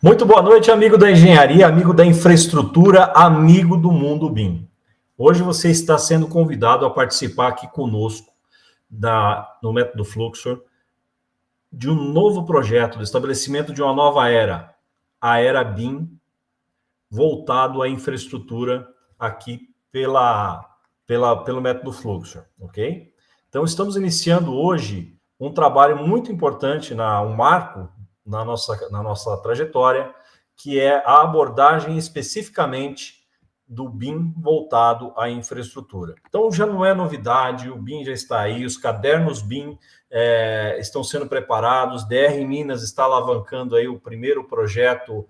Muito boa noite, amigo da engenharia, amigo da infraestrutura, amigo do mundo BIM. Hoje você está sendo convidado a participar aqui conosco no Método Fluxor de um novo projeto, do estabelecimento de uma nova era, a era BIM, voltado à infraestrutura aqui pelo Método Fluxor, ok? Então, estamos iniciando hoje um trabalho muito importante, um marco na nossa trajetória, que é a abordagem especificamente do BIM voltado à infraestrutura. Então, já não é novidade, o BIM já está aí, os cadernos BIM estão sendo preparados, DR Minas está alavancando aí o primeiro projeto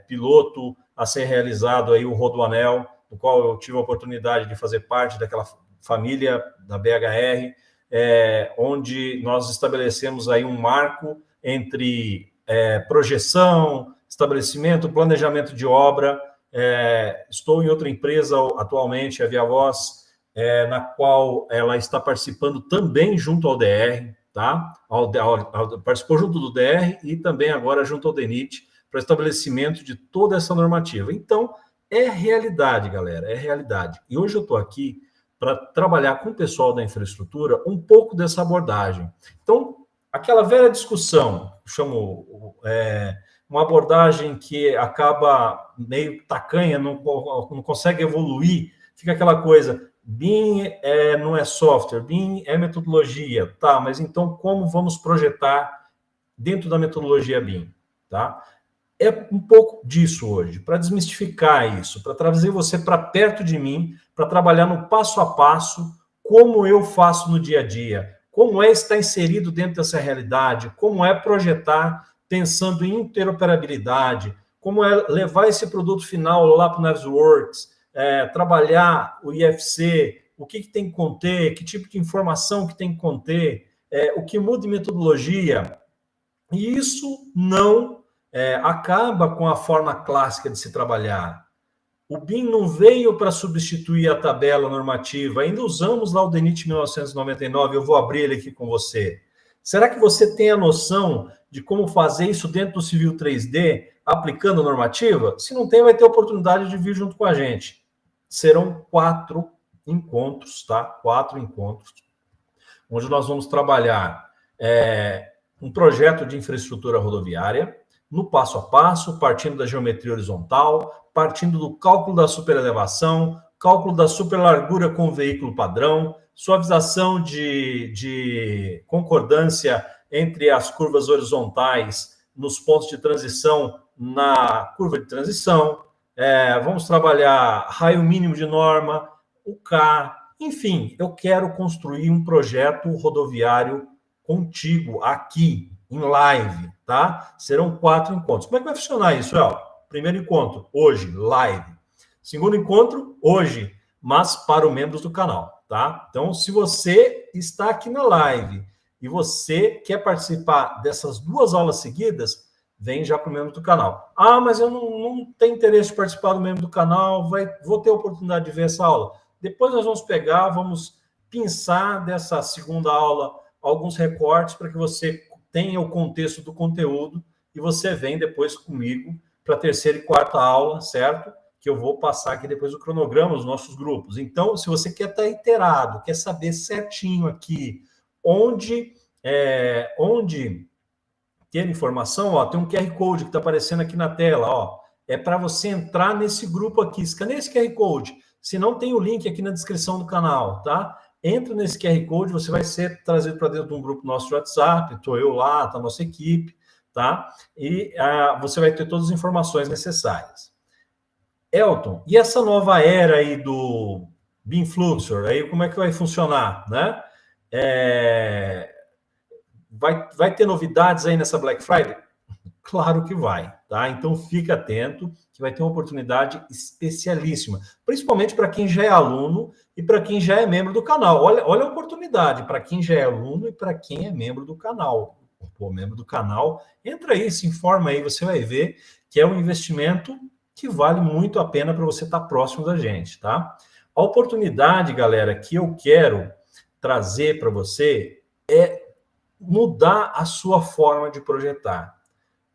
piloto a ser realizado, aí o Rodoanel, do qual eu tive a oportunidade de fazer parte daquela família da BHR, onde nós estabelecemos aí um marco entre projeção, estabelecimento, planejamento de obra. Estou em outra empresa atualmente, a ViaVoz, na qual ela está participando também junto ao DR, tá? Participou junto do DR e também agora junto ao DENIT, para estabelecimento de toda essa normativa. Então, é realidade, galera, é realidade. E hoje eu estou aqui para trabalhar com o pessoal da infraestrutura um pouco dessa abordagem. Então, aquela velha discussão, chamo uma abordagem que acaba meio tacanha, não consegue evoluir, fica aquela coisa, BIM não é software, BIM é metodologia, tá, mas então como vamos projetar dentro da metodologia BIM, tá? É um pouco disso hoje, para desmistificar isso, para trazer você para perto de mim, para trabalhar no passo a passo, como eu faço no dia a dia, como é estar inserido dentro dessa realidade, como é projetar pensando em interoperabilidade, como é levar esse produto final lá para o Navisworks, trabalhar o IFC, o que tem que conter, que tipo de informação que tem que conter, o que muda em metodologia. E isso não acaba com a forma clássica de se trabalhar. O BIM não veio para substituir a tabela normativa, ainda usamos lá o DENIT 1999, eu vou abrir ele aqui com você. Será que você tem a noção de como fazer isso dentro do Civil 3D, aplicando a normativa? Se não tem, vai ter oportunidade de vir junto com a gente. Serão 4 encontros, tá? 4 encontros, onde nós vamos trabalhar um projeto de infraestrutura rodoviária, no passo a passo, partindo da geometria horizontal, partindo do cálculo da superelevação, cálculo da superlargura com o veículo padrão, suavização de concordância entre as curvas horizontais nos pontos de transição na curva de transição, vamos trabalhar raio mínimo de norma, o K, enfim, eu quero construir um projeto rodoviário contigo aqui, em live, tá? Serão 4 encontros. Como é que vai funcionar isso, El? Primeiro encontro, hoje, live. Segundo encontro, hoje, mas para os membros do canal, tá? Então, se você está aqui na live e você quer participar dessas 2 aulas seguidas, vem já para o membro do canal. Ah, mas eu não tenho interesse de participar do membro do canal, vou ter a oportunidade de ver essa aula. Depois nós vamos pegar, vamos pensar dessa segunda aula alguns recortes para que você tenha o contexto do conteúdo e você vem depois comigo para a terceira e quarta aula, certo? Que eu vou passar aqui depois o cronograma dos nossos grupos. Então, se você quer estar inteirado, quer saber certinho aqui onde ter informação, ó, tem um QR Code que está aparecendo aqui na tela, ó, é para você entrar nesse grupo aqui. Escaneia esse QR Code. Se não, tem o link aqui na descrição do canal, tá? Entra nesse QR Code, você vai ser trazido para dentro de um grupo nosso de WhatsApp, estou eu lá, está a nossa equipe, tá? E você vai ter todas as informações necessárias. Elton, e essa nova era aí do BIM Fluxor, aí como é que vai funcionar, né? Vai ter novidades aí nessa Black Friday? Claro que vai, tá? Então fica atento, que vai ter uma oportunidade especialíssima, principalmente para quem já é aluno e para quem já é membro do canal. Olha a oportunidade para quem já é aluno e para quem é membro do canal. Pô, membro do canal, entra aí, se informa aí, você vai ver que é um investimento que vale muito a pena para você estar próximo da gente, tá? A oportunidade, galera, que eu quero trazer para você é mudar a sua forma de projetar.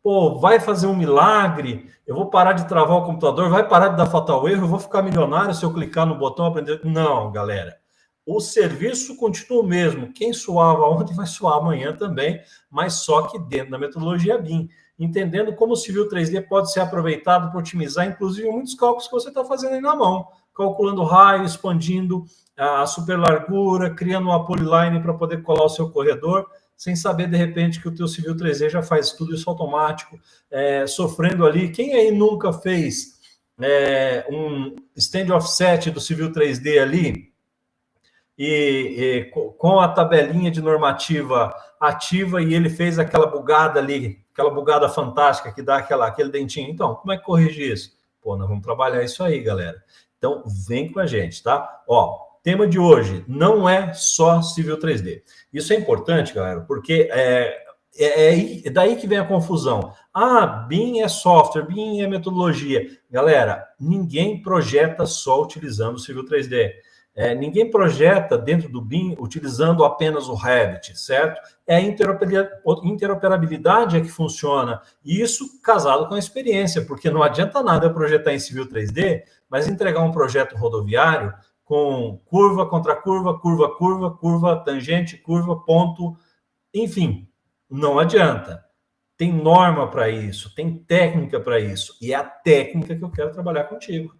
Pô, vai fazer um milagre, eu vou parar de travar o computador, vai parar de dar fatal erro, eu vou ficar milionário se eu clicar no botão aprender. Não, galera. O serviço continua o mesmo. Quem suava ontem vai suar amanhã também, mas só que dentro da metodologia BIM. Entendendo como o Civil 3D pode ser aproveitado para otimizar, inclusive, muitos cálculos que você está fazendo aí na mão. Calculando raio, expandindo a superlargura, criando uma polyline para poder colar o seu corredor, sem saber, de repente, que o teu Civil 3D já faz tudo isso automático, sofrendo ali. Quem aí nunca fez um stand offset do Civil 3D ali, e com a tabelinha de normativa ativa, e ele fez aquela bugada ali, aquela bugada fantástica que dá aquele dentinho. Então, como é que corrige isso? Pô, nós vamos trabalhar isso aí, galera. Então, vem com a gente, tá? Ó, tema de hoje não é só Civil 3D. Isso é importante, galera, porque é daí que vem a confusão. Ah, BIM é software, BIM é metodologia. Galera, ninguém projeta só utilizando o Civil 3D. Ninguém projeta dentro do BIM utilizando apenas o Revit, certo? A interoperabilidade é que funciona. E isso casado com a experiência, porque não adianta nada eu projetar em Civil 3D, mas entregar um projeto rodoviário com curva contra curva, curva, curva, curva, tangente, curva, ponto, enfim, não adianta. Tem norma para isso, tem técnica para isso, e é a técnica que eu quero trabalhar contigo.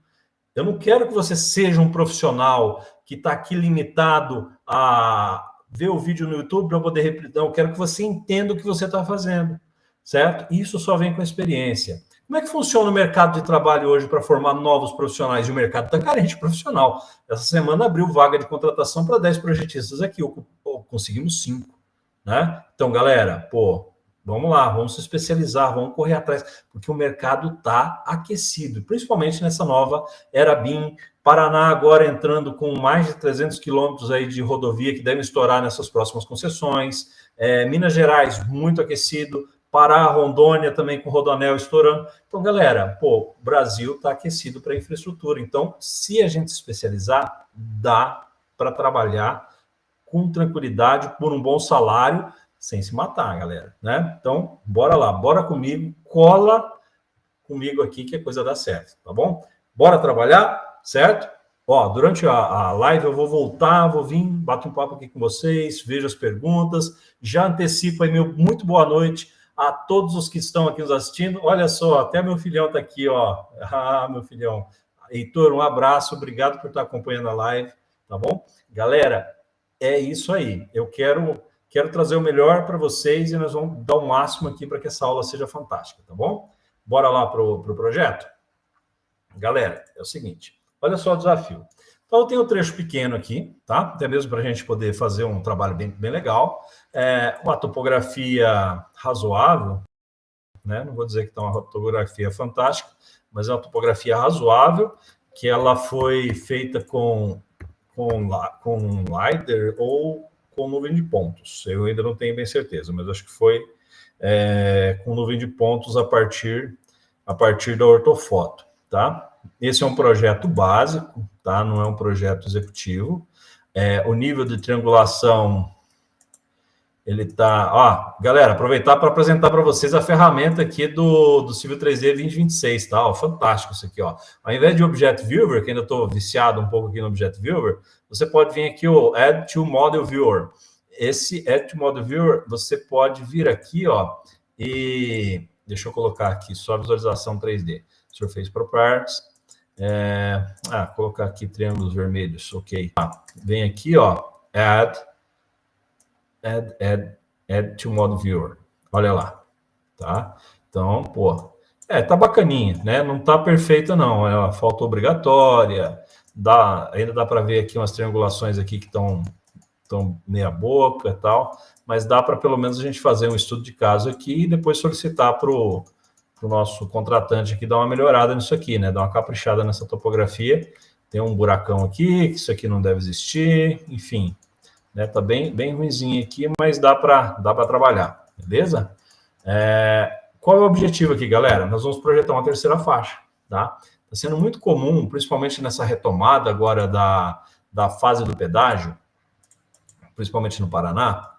Eu não quero que você seja um profissional que está aqui limitado a ver o vídeo no YouTube para poder replicar. Eu quero que você entenda o que você está fazendo, certo? Isso só vem com a experiência. Como é que funciona o mercado de trabalho hoje para formar novos profissionais? E o mercado está carente de profissional. Essa semana abriu vaga de contratação para 10 projetistas aqui. Conseguimos 5, né? Então, galera, vamos lá, vamos se especializar, vamos correr atrás, porque o mercado está aquecido, principalmente nessa nova era BIM. Paraná agora entrando com mais de 300 quilômetros aí de rodovia que devem estourar nessas próximas concessões. Minas Gerais, muito aquecido. Pará, Rondônia também com Rodoanel estourando. Então, galera, o Brasil está aquecido para infraestrutura. Então, se a gente se especializar, dá para trabalhar com tranquilidade, por um bom salário, sem se matar, galera, né? Então, bora lá, bora comigo, cola comigo aqui que a coisa dá certo, tá bom? Bora trabalhar, certo? Ó, durante a live eu vou voltar, vou vir, bater um papo aqui com vocês, vejo as perguntas, já antecipo aí meu muito boa noite a todos os que estão aqui nos assistindo. Olha só, até meu filhão tá aqui, ó. Ah, meu filhão. Heitor, um abraço, obrigado por estar acompanhando a live, tá bom? Galera, é isso aí. Eu quero trazer o melhor para vocês e nós vamos dar o máximo aqui para que essa aula seja fantástica, tá bom? Bora lá para o projeto? Galera, é o seguinte, olha só o desafio. Então, eu tenho um trecho pequeno aqui, tá? Até mesmo para a gente poder fazer um trabalho bem legal. Uma topografia razoável, né? Não vou dizer que está uma topografia fantástica, mas é uma topografia razoável, que ela foi feita com LiDAR ou com nuvem de pontos. Eu ainda não tenho bem certeza, mas acho que foi com nuvem de pontos a partir da ortofoto, tá? Esse é um projeto básico, tá? Não é um projeto executivo. O nível de triangulação, ele tá... Ó, galera, aproveitar para apresentar para vocês a ferramenta aqui do Civil 3D 2026, tá? Ó, fantástico isso aqui, ó. Ao invés de Object Viewer, que ainda estou viciado um pouco aqui no Object Viewer, você pode vir aqui o Add to Model Viewer. Esse Add to Model Viewer, você pode vir aqui, ó, e... Deixa eu colocar aqui só visualização 3D. Surface Properties. Colocar aqui triângulos vermelhos, ok. Vem aqui, ó, Add to Model Viewer. Olha lá, tá? Então, tá bacaninha, né? Não tá perfeita, não. É uma falta obrigatória. Ainda dá para ver aqui umas triangulações aqui que estão meia boca e tal, mas dá para pelo menos a gente fazer um estudo de caso aqui e depois solicitar para o nosso contratante aqui dar uma melhorada nisso aqui, né? Dar uma caprichada nessa topografia. Tem um buracão aqui, que isso aqui não deve existir, enfim, né? Tá bem ruimzinho aqui, mas dá para trabalhar, beleza? Qual é o objetivo aqui, galera? Nós vamos projetar uma terceira faixa, tá? Está sendo muito comum, principalmente nessa retomada agora da fase do pedágio, principalmente no Paraná,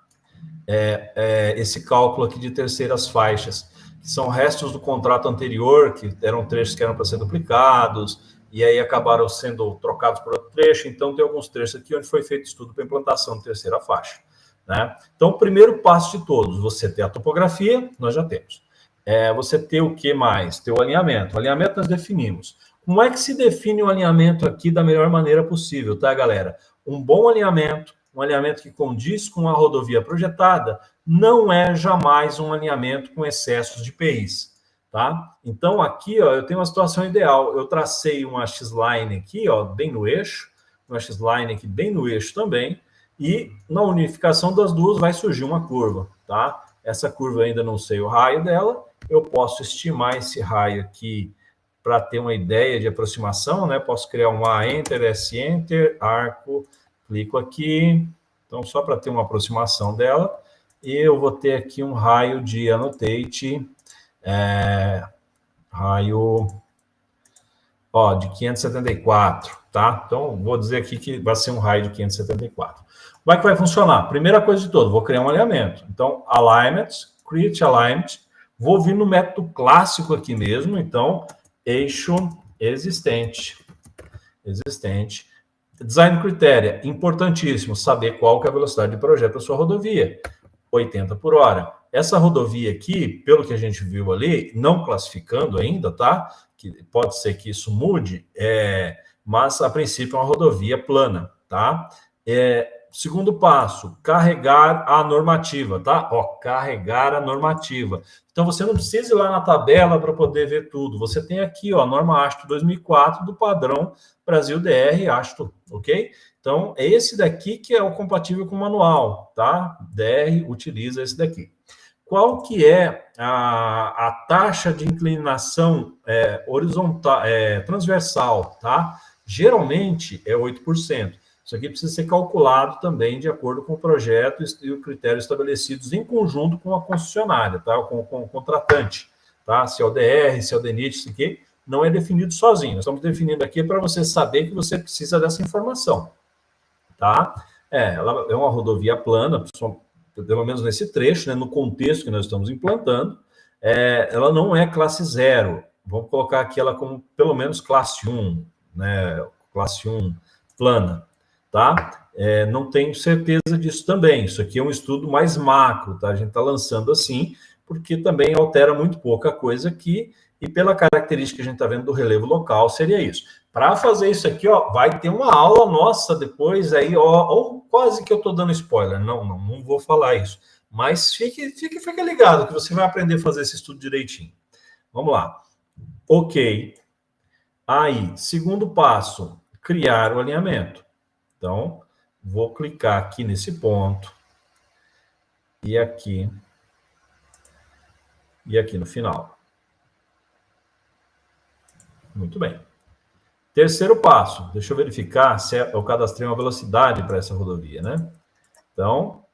esse cálculo aqui de terceiras faixas, que são restos do contrato anterior, que eram trechos que eram para ser duplicados, e aí acabaram sendo trocados por outro trecho. Então, tem alguns trechos aqui onde foi feito estudo para implantação de terceira faixa, né? Então, o primeiro passo de todos, você ter a topografia, nós já temos. Você ter o que mais? Ter o alinhamento. O alinhamento nós definimos. Como é que se define o alinhamento aqui da melhor maneira possível, tá, galera? Um bom alinhamento, um alinhamento que condiz com a rodovia projetada, não é jamais um alinhamento com excessos de PIs, tá? Então, aqui, ó, eu tenho uma situação ideal. Eu tracei uma X-line aqui, ó, bem no eixo, uma X-line aqui bem no eixo também, e na unificação das duas vai surgir uma curva, tá? Essa curva ainda não sei o raio dela, eu posso estimar esse raio aqui para ter uma ideia de aproximação, né? Posso criar um A, Enter, S, Enter, arco, clico aqui, então só para ter uma aproximação dela, e eu vou ter aqui um raio de annotate, raio, ó, de 574, tá? Então, vou dizer aqui que vai ser um raio de 574. Como é que vai funcionar? Primeira coisa de tudo, vou criar um alinhamento. Então, alignment, create alignment, vou vir no método clássico aqui mesmo, então, eixo existente. Design critério, importantíssimo, saber qual que é a velocidade de projeto da sua rodovia. 80 por hora. Essa rodovia aqui, pelo que a gente viu ali, não classificando ainda, tá? Que pode ser que isso mude, mas a princípio é uma rodovia plana, tá? Segundo passo, carregar a normativa, tá? Ó, carregar a normativa. Então, você não precisa ir lá na tabela para poder ver tudo. Você tem aqui, ó, a norma ASTO 2004 do padrão Brasil DR ASTO, ok? Então, é esse daqui que é o compatível com o manual, tá? DR utiliza esse daqui. Qual que é a taxa de inclinação horizontal, transversal, tá? Geralmente é 8%. Isso aqui precisa ser calculado também de acordo com o projeto e o critério estabelecidos em conjunto com a concessionária, tá? Com o contratante, tá? Se é o DR, se é o DENIT, isso aqui não é definido sozinho. Nós estamos definindo aqui para você saber que você precisa dessa informação, tá? Ela é uma rodovia plana, pelo menos nesse trecho, né, no contexto que nós estamos implantando, ela não é classe 0. Vamos colocar aqui ela como pelo menos classe 1, né? Classe 1 plana, tá? Não tenho certeza disso também. Isso aqui é um estudo mais macro, tá? A gente está lançando assim, porque também altera muito pouca coisa aqui, e pela característica que a gente está vendo do relevo local, seria isso. Para fazer isso aqui, ó, vai ter uma aula nossa depois aí, ó, quase que eu estou dando spoiler. Não vou falar isso. Mas fique ligado que você vai aprender a fazer esse estudo direitinho. Vamos lá. Ok. Aí, segundo passo, criar o alinhamento. Então, vou clicar aqui nesse ponto e aqui no final. Muito bem. Terceiro passo, deixa eu verificar se eu cadastrei uma velocidade para essa rodovia, né? Então,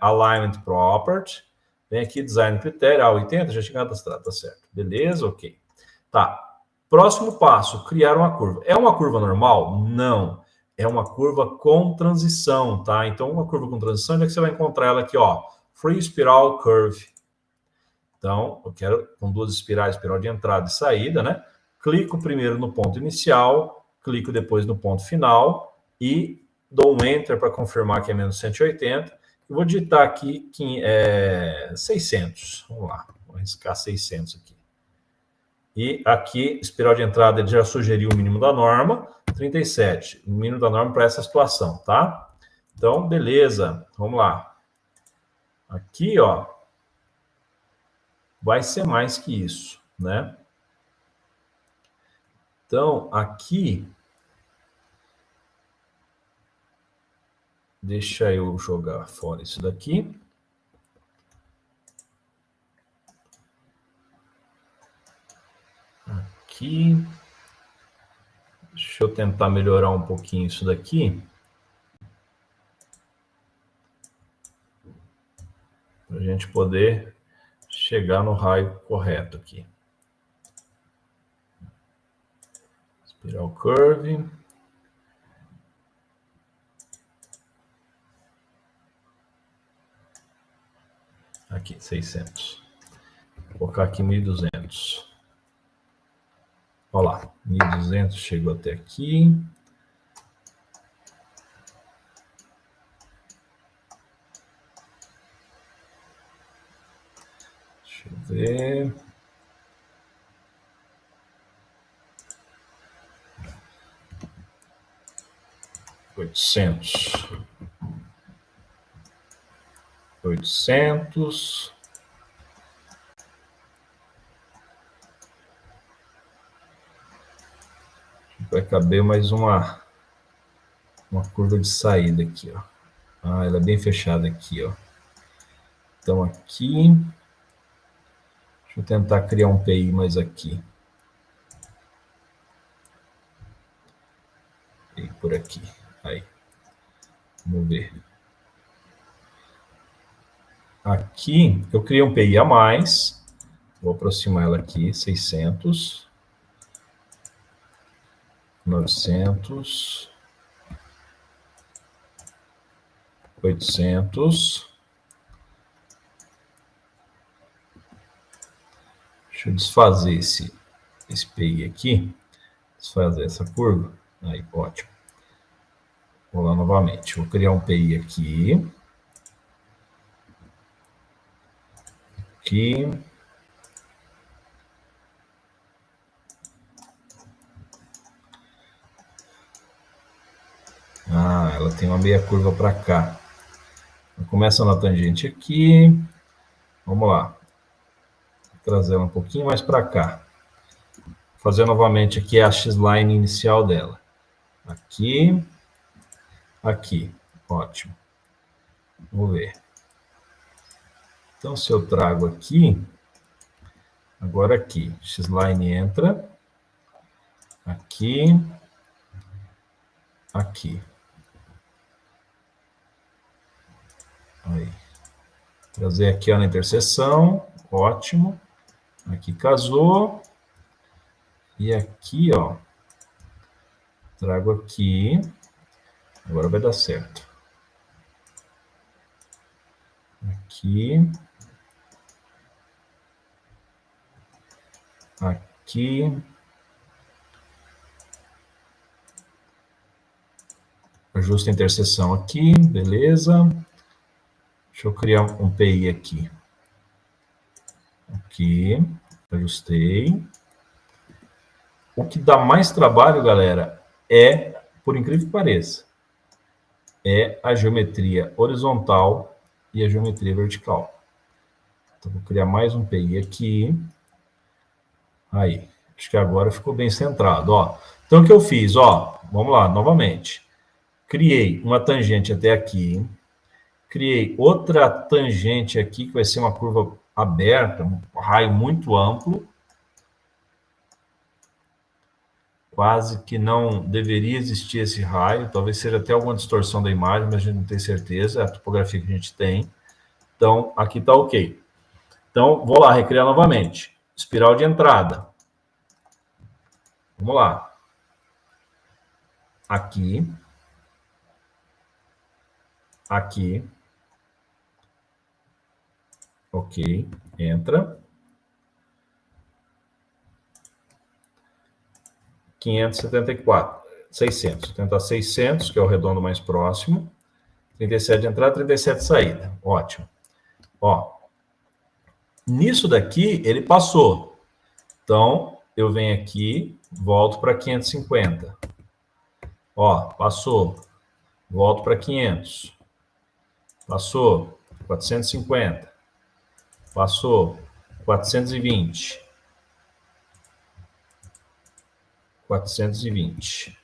Alignment Property, vem aqui, Design Critério, 80, já tinha cadastrado, tá certo. Beleza, ok. Tá, próximo passo, criar uma curva. É uma curva normal? Não. É uma curva com transição, tá? Então, uma curva com transição, onde é que você vai encontrar ela aqui, ó? Free Spiral Curve. Então, eu quero com duas espirais, espiral de entrada e saída, né? Clico primeiro no ponto inicial, clico depois no ponto final e dou um Enter para confirmar que é menos 180. Eu vou digitar aqui 600. Vamos lá, vou arriscar 600 aqui. E aqui, espiral de entrada, ele já sugeriu o mínimo da norma, 37. O mínimo da norma para essa situação, tá? Então, beleza. Vamos lá. Aqui, ó, vai ser mais que isso, né? Então, aqui, deixa eu jogar fora isso daqui. Aqui, deixa eu tentar melhorar um pouquinho isso daqui. Para a gente poder chegar no raio correto aqui. Spiral Curve. Aqui, 600. colocar aqui 1.200. Olha lá, 1.200 chegou até aqui. Deixa eu ver. Oitocentos. Vai caber mais uma curva de saída aqui, ó. Ah, ela é bem fechada aqui, ó. Então aqui, deixa eu tentar criar um PI mais aqui. E por aqui, aí. Vamos ver. Aqui, eu criei um PI a mais. Vou aproximar ela aqui, 600. 900. 800. Deixa eu desfazer esse PI aqui. Desfazer essa curva. Aí, ótimo. Vou lá novamente. Vou criar um PI aqui. Aqui. Ah, ela tem uma meia curva para cá. Começa na tangente aqui. Vamos lá. Vou trazer ela um pouquinho mais para cá. Vou fazer novamente aqui a X-line inicial dela. Aqui. Aqui. Ótimo. Vamos ver. Então, se eu trago aqui, agora aqui, X-line entra, aqui, aqui. Aí. Trazer aqui ó, na interseção, ótimo. Aqui casou. E aqui, ó, trago aqui, agora vai dar certo. Aqui. Aqui. Ajusta a interseção aqui, beleza. Deixa eu criar um PI aqui. Aqui, ajustei. O que dá mais trabalho, galera, é, por incrível que pareça, é a geometria horizontal e a geometria vertical. Então, vou criar mais um PI aqui. Aí, acho que agora ficou bem centrado, ó. Então, o que eu fiz, ó, vamos lá, novamente. Criei uma tangente até aqui. Criei outra tangente aqui, que vai ser uma curva aberta, um raio muito amplo. Quase que não deveria existir esse raio. Talvez seja até alguma distorção da imagem, mas a gente não tem certeza. É a topografia que a gente tem. Então, aqui está ok. Então, vou lá recriar novamente. Espiral de entrada. Vamos lá. Aqui. Aqui. Ok. Entra. 574. 600. Vou tentar 600, que é o redondo mais próximo. 37 de entrada, 37 de saída. Ótimo. Ó. Nisso daqui, ele passou. Então, eu venho aqui, volto para 550. Ó, passou. Volto para 500. Passou. 450. Passou. 420. 420.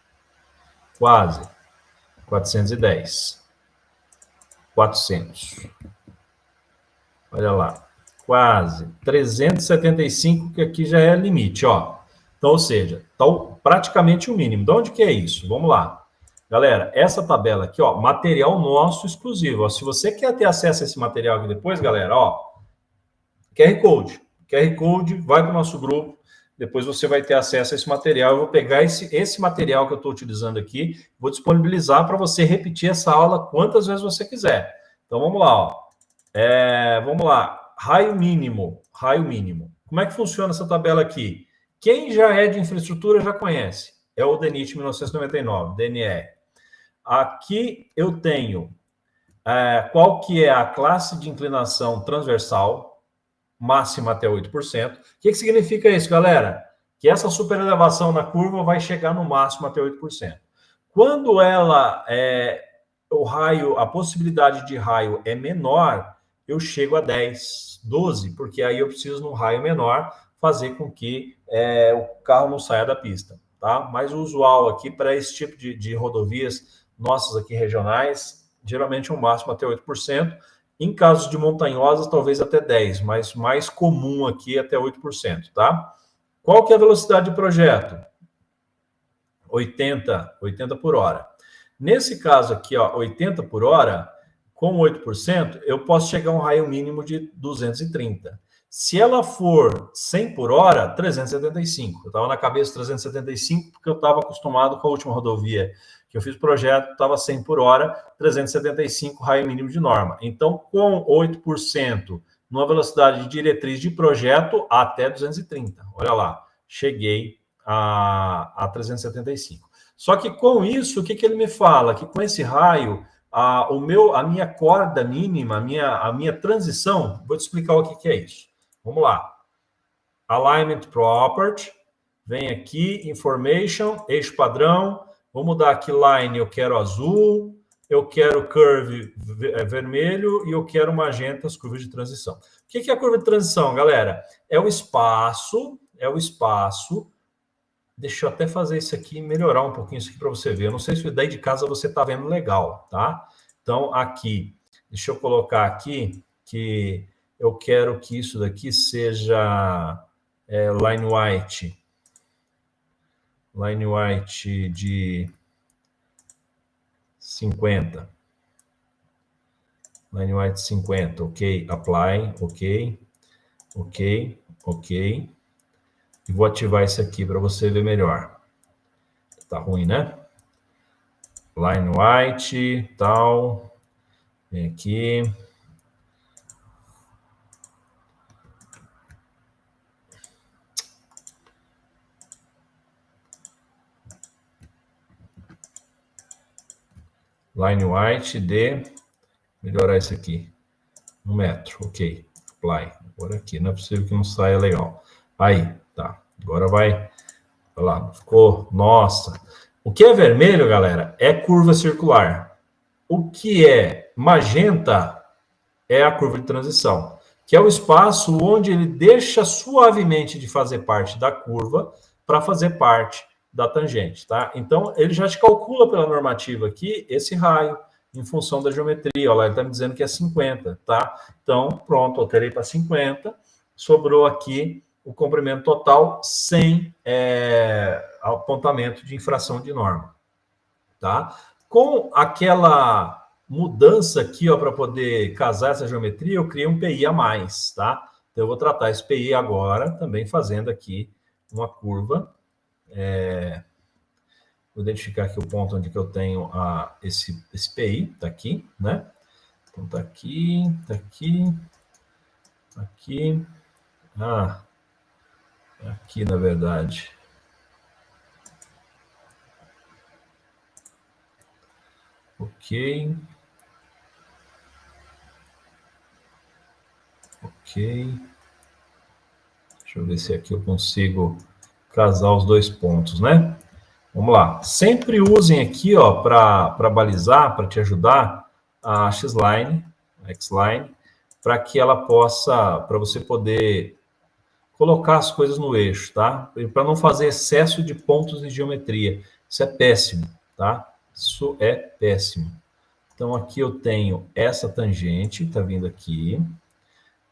Quase. 410. 400. Olha lá. Quase. 375, que aqui já é limite, ó. Então, ou seja, tá praticamente o mínimo. De onde que é isso? Vamos lá. Galera, essa tabela aqui, ó, material nosso exclusivo. Ó, se você quer ter acesso a esse material aqui depois, galera, ó, QR Code. QR Code, vai para o nosso grupo. Depois você vai ter acesso a esse material. Eu vou pegar esse material que eu estou utilizando aqui, vou disponibilizar para você repetir essa aula quantas vezes você quiser. Então, vamos lá, ó. Vamos lá. raio mínimo, raio mínimo. Como é que funciona essa tabela aqui? Quem já é de infraestrutura já conhece. É o DENIT 1999, DNR. Aqui eu tenho qual que é a classe de inclinação transversal, máxima até 8%. O que significa isso, galera? Que essa superelevação na curva vai chegar no máximo até 8%. Quando ela o raio, a possibilidade de raio é menor, eu chego a 10, 12, porque aí eu preciso, num raio menor, fazer com que o carro não saia da pista, tá? Mas o usual aqui para esse tipo de rodovias nossas aqui regionais, geralmente um máximo até 8%. Em casos de montanhosas, talvez até 10%, mas mais comum aqui até 8%, tá? Qual que é a velocidade de projeto? 80 por hora. Nesse caso aqui, ó, 80 por hora, com 8%, eu posso chegar a um raio mínimo de 230. Se ela for 100 por hora, 375. Eu estava na cabeça 375 porque eu estava acostumado com a última rodovia que eu fiz o projeto, estava 100 por hora, 375 raio mínimo de norma. Então, com 8%, numa velocidade de diretriz de projeto, até 230. Olha lá, cheguei a 375. Só que com isso, o que ele me fala? Que com esse raio, a minha corda mínima, a minha transição, vou te explicar o que é isso. Vamos lá. Alignment Property, vem aqui, Information, eixo padrão, vou mudar aqui Line, eu quero azul, eu quero Curve vermelho e eu quero magenta, as curvas de transição. O que é a curva de transição, galera? É o espaço, deixa eu até fazer isso aqui e melhorar um pouquinho isso aqui para você ver. Eu não sei se daí de casa você está vendo legal, tá? Então, aqui, deixa eu colocar aqui que eu quero que isso daqui seja line white. Line white de 50. Line white 50, ok. Apply, ok. Ok, ok. E vou ativar isso aqui para você ver melhor. Tá ruim, né? Line white, tal. Vem aqui. Line white de... Melhorar isso aqui. 1 metro, ok. Apply. Agora aqui, não é possível que não saia legal. Aí, tá. Agora vai... Olha lá, ficou... Nossa! O que é vermelho, galera, é curva circular. O que é magenta é a curva de transição, que é o espaço onde ele deixa suavemente de fazer parte da curva para fazer parte da tangente, tá? Então, ele já te calcula pela normativa aqui esse raio em função da geometria. Olha lá, ele está me dizendo que é 50, tá? Então, pronto, alterei para 50, sobrou aqui o comprimento total sem apontamento de infração de norma, tá? Com aquela mudança aqui, ó, para poder casar essa geometria, eu criei um PI a mais, tá? Então, eu vou tratar esse PI agora, também fazendo aqui uma curva. Vou identificar aqui o ponto onde que eu tenho esse PI, tá aqui, né? Então, tá aqui, aqui. Aqui, na verdade. Ok. Deixa eu ver se aqui eu consigo casar os dois pontos, né? Vamos lá. Sempre usem aqui, ó, para balizar, para te ajudar, a X-Line, a X-Line, para que ela possa, para você poder colocar as coisas no eixo, tá? Para não fazer excesso de pontos de geometria. Isso é péssimo, tá? Isso é péssimo. Então, aqui eu tenho essa tangente, tá vindo aqui,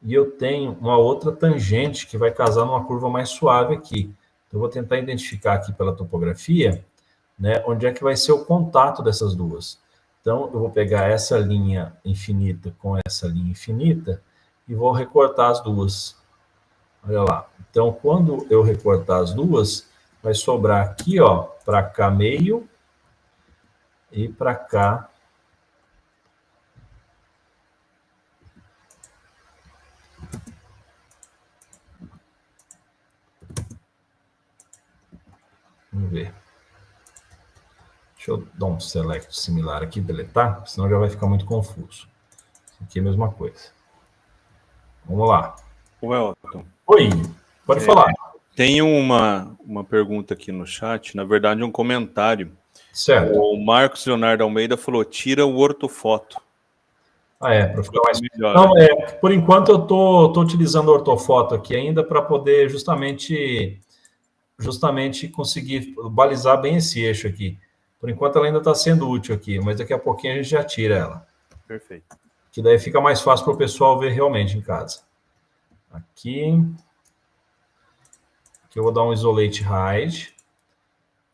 e eu tenho uma outra tangente que vai casar numa curva mais suave aqui. Então, eu vou tentar identificar aqui pela topografia, né, onde é que vai ser o contato dessas duas. Então, eu vou pegar essa linha infinita com essa linha infinita e vou recortar as duas. Olha lá. Então, quando eu recortar as duas, vai sobrar aqui, ó, para cá meio e para cá Deixa eu dar um select similar aqui, deletar, senão já vai ficar muito confuso. Isso aqui é a mesma coisa. Vamos lá. O Elton. Oi, pode falar. Tem uma pergunta aqui no chat, na verdade um comentário. Certo. O Marcos Leonardo Almeida falou, tira o ortofoto. Para ficar mais... melhor. Não, por enquanto eu tô utilizando o ortofoto aqui ainda para poder justamente conseguir balizar bem esse eixo aqui. Por enquanto ela ainda está sendo útil aqui, mas daqui a pouquinho a gente já tira ela. Perfeito. Que daí fica mais fácil para o pessoal ver realmente em casa. Aqui eu vou dar um isolate hide.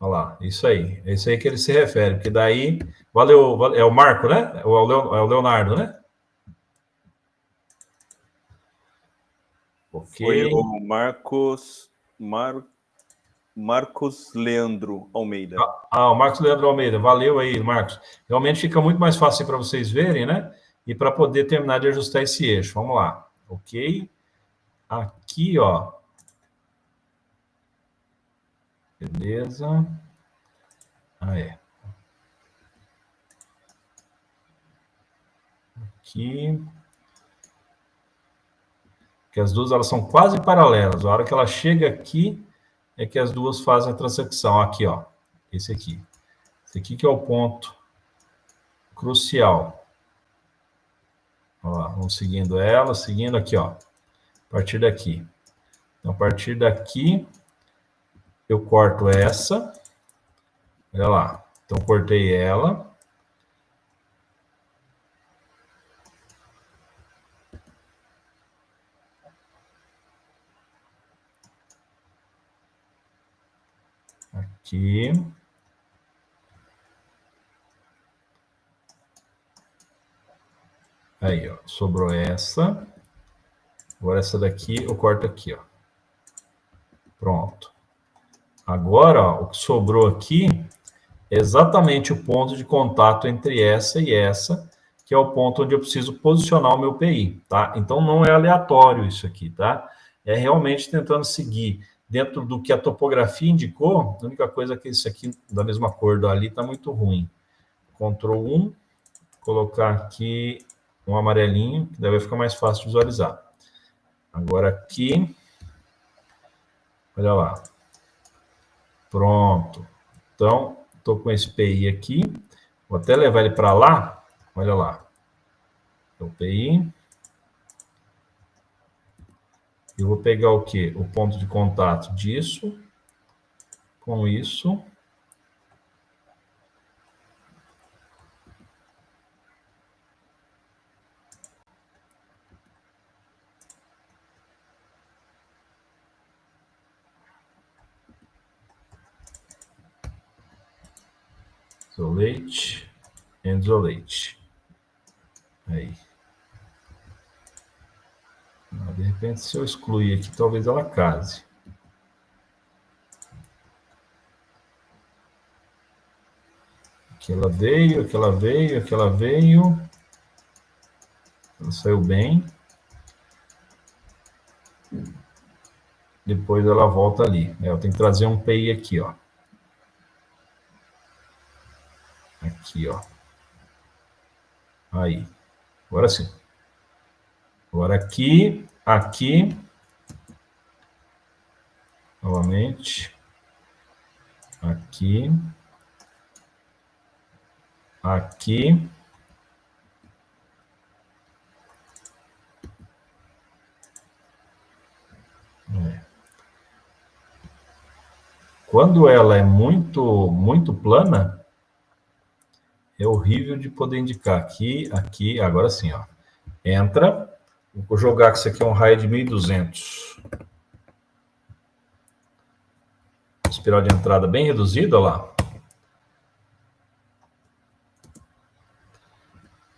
Olha lá, isso aí. É isso aí que ele se refere, porque daí... Valeu, é o Marco, né? É o Leonardo, né? Okay. Foi o Marcos Leandro Almeida. O Marcos Leandro Almeida. Valeu aí, Marcos. Realmente fica muito mais fácil para vocês verem, né? E para poder terminar de ajustar esse eixo. Vamos lá. Ok. Aqui, ó. Beleza. Aqui. Que as duas elas são quase paralelas. A hora que ela chega aqui é que as duas fazem a transecção. Aqui, ó. Esse aqui. Esse aqui que é o ponto crucial. Ó, vamos seguindo ela, seguindo aqui, ó. A partir daqui. Então, a partir daqui, eu corto essa. Olha lá. Então, cortei ela. Aqui. Aí, ó. Sobrou essa. Agora, essa daqui, eu corto aqui, ó. Pronto. Agora, ó, o que sobrou aqui é exatamente o ponto de contato entre essa e essa, que é o ponto onde eu preciso posicionar o meu PI, tá? Então, não é aleatório isso aqui, tá? É realmente tentando seguir dentro do que a topografia indicou. A única coisa é que isso aqui, da mesma cor do ali, tá muito ruim. Ctrl 1, colocar aqui um amarelinho, que daí vai ficar mais fácil de visualizar. Agora aqui, olha lá. Pronto. Então, estou com esse PI aqui. Vou até levar ele para lá. Olha lá. O PI. Eu vou pegar o quê? O ponto de contato disso com isso. Isolate and isolate. Aí. De repente, se eu excluir aqui, talvez ela case. Aqui ela veio, aqui ela veio, aqui ela veio. Ela saiu bem. Depois ela volta ali. Eu tenho que trazer um PI aqui, ó. Aqui, ó. Aí. Agora sim. Agora aqui, aqui. Novamente. Aqui. Aqui. Quando ela é muito plana, é horrível de poder indicar. Aqui, aqui, agora sim, ó. Entra. Vou jogar que isso aqui é um raio de 1200. Espiral de entrada bem reduzida, olha lá.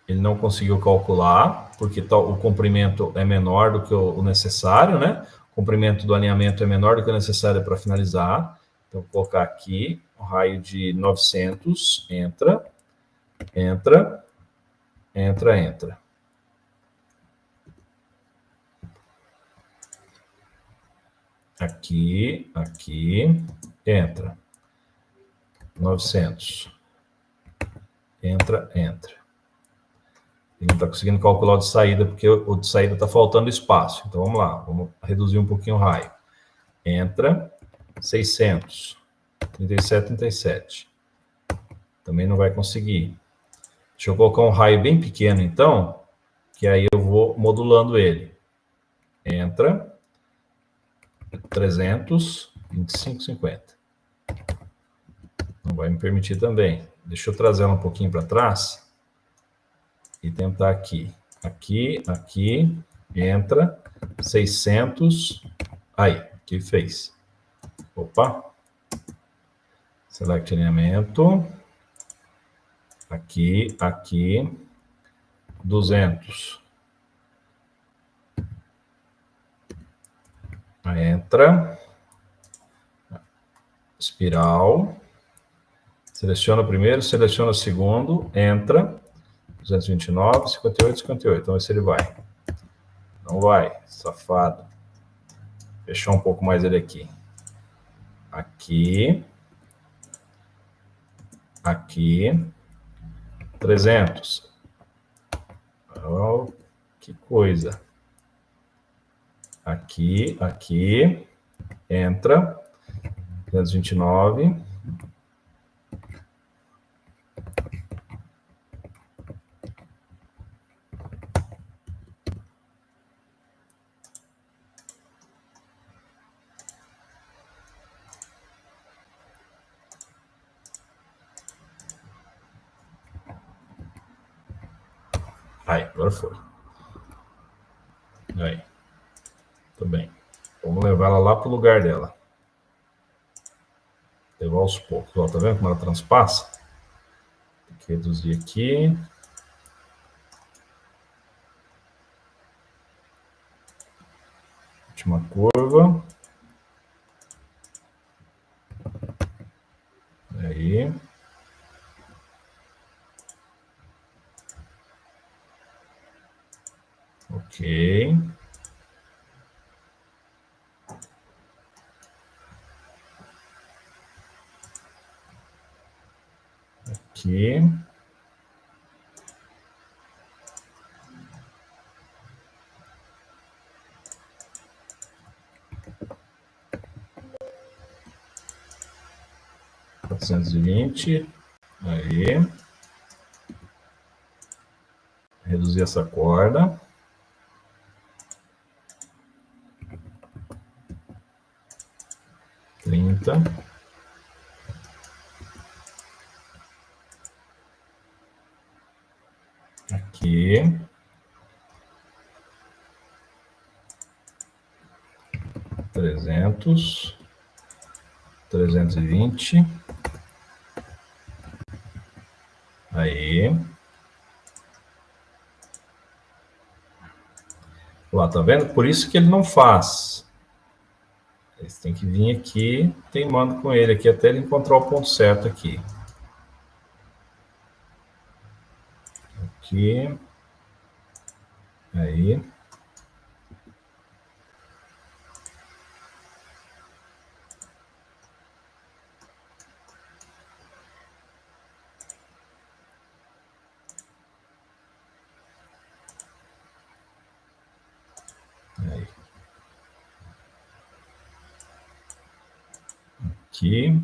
Ele não conseguiu calcular, porque o comprimento é menor do que o necessário, né? O comprimento do alinhamento é menor do que o necessário para finalizar. Então, vou colocar aqui um raio de 900, entra, entra, entra, entra. Aqui, aqui, entra. 900. Entra, entra. Ele não está conseguindo calcular o de saída, porque o de saída está faltando espaço. Então, vamos lá. Vamos reduzir um pouquinho o raio. Entra, 600. 37, 37. Também não vai conseguir. Deixa eu colocar um raio bem pequeno, então, que aí eu vou modulando ele. Entra, 300, 25, 50. Não vai me permitir também. Deixa eu trazer ela um pouquinho para trás e tentar aqui. Aqui, aqui, entra, 600. Aí, que fez. Opa. Select alinhamento. Aqui, aqui, 200. Entra. Espiral. Seleciona o primeiro, seleciona o segundo, entra. 229, 58, 58. Vamos ver se ele vai. Não vai, safado. Fechar um pouco mais ele aqui. Aqui. Aqui. 300. Oh, que coisa. Aqui, aqui. Entra. 229. Aí, agora foi. Aí. Tudo bem. Vamos levar ela lá para o lugar dela. Levar aos poucos. Ó, tá vendo como ela transpassa? Tem que reduzir aqui. Última curva. Aí. Ok. Aqui. $420. Aí. Reduzir essa corda. Aqui. $300. 320. Aí. Lá, tá vendo? Por isso que ele não faz. Você tem que vir aqui, teimando com ele aqui, até ele encontrar o ponto certo aqui. Aqui. Aí. Aí. Aqui.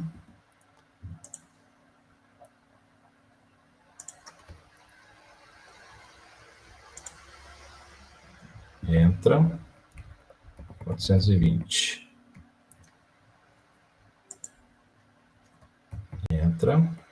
Entra. 420. Entra.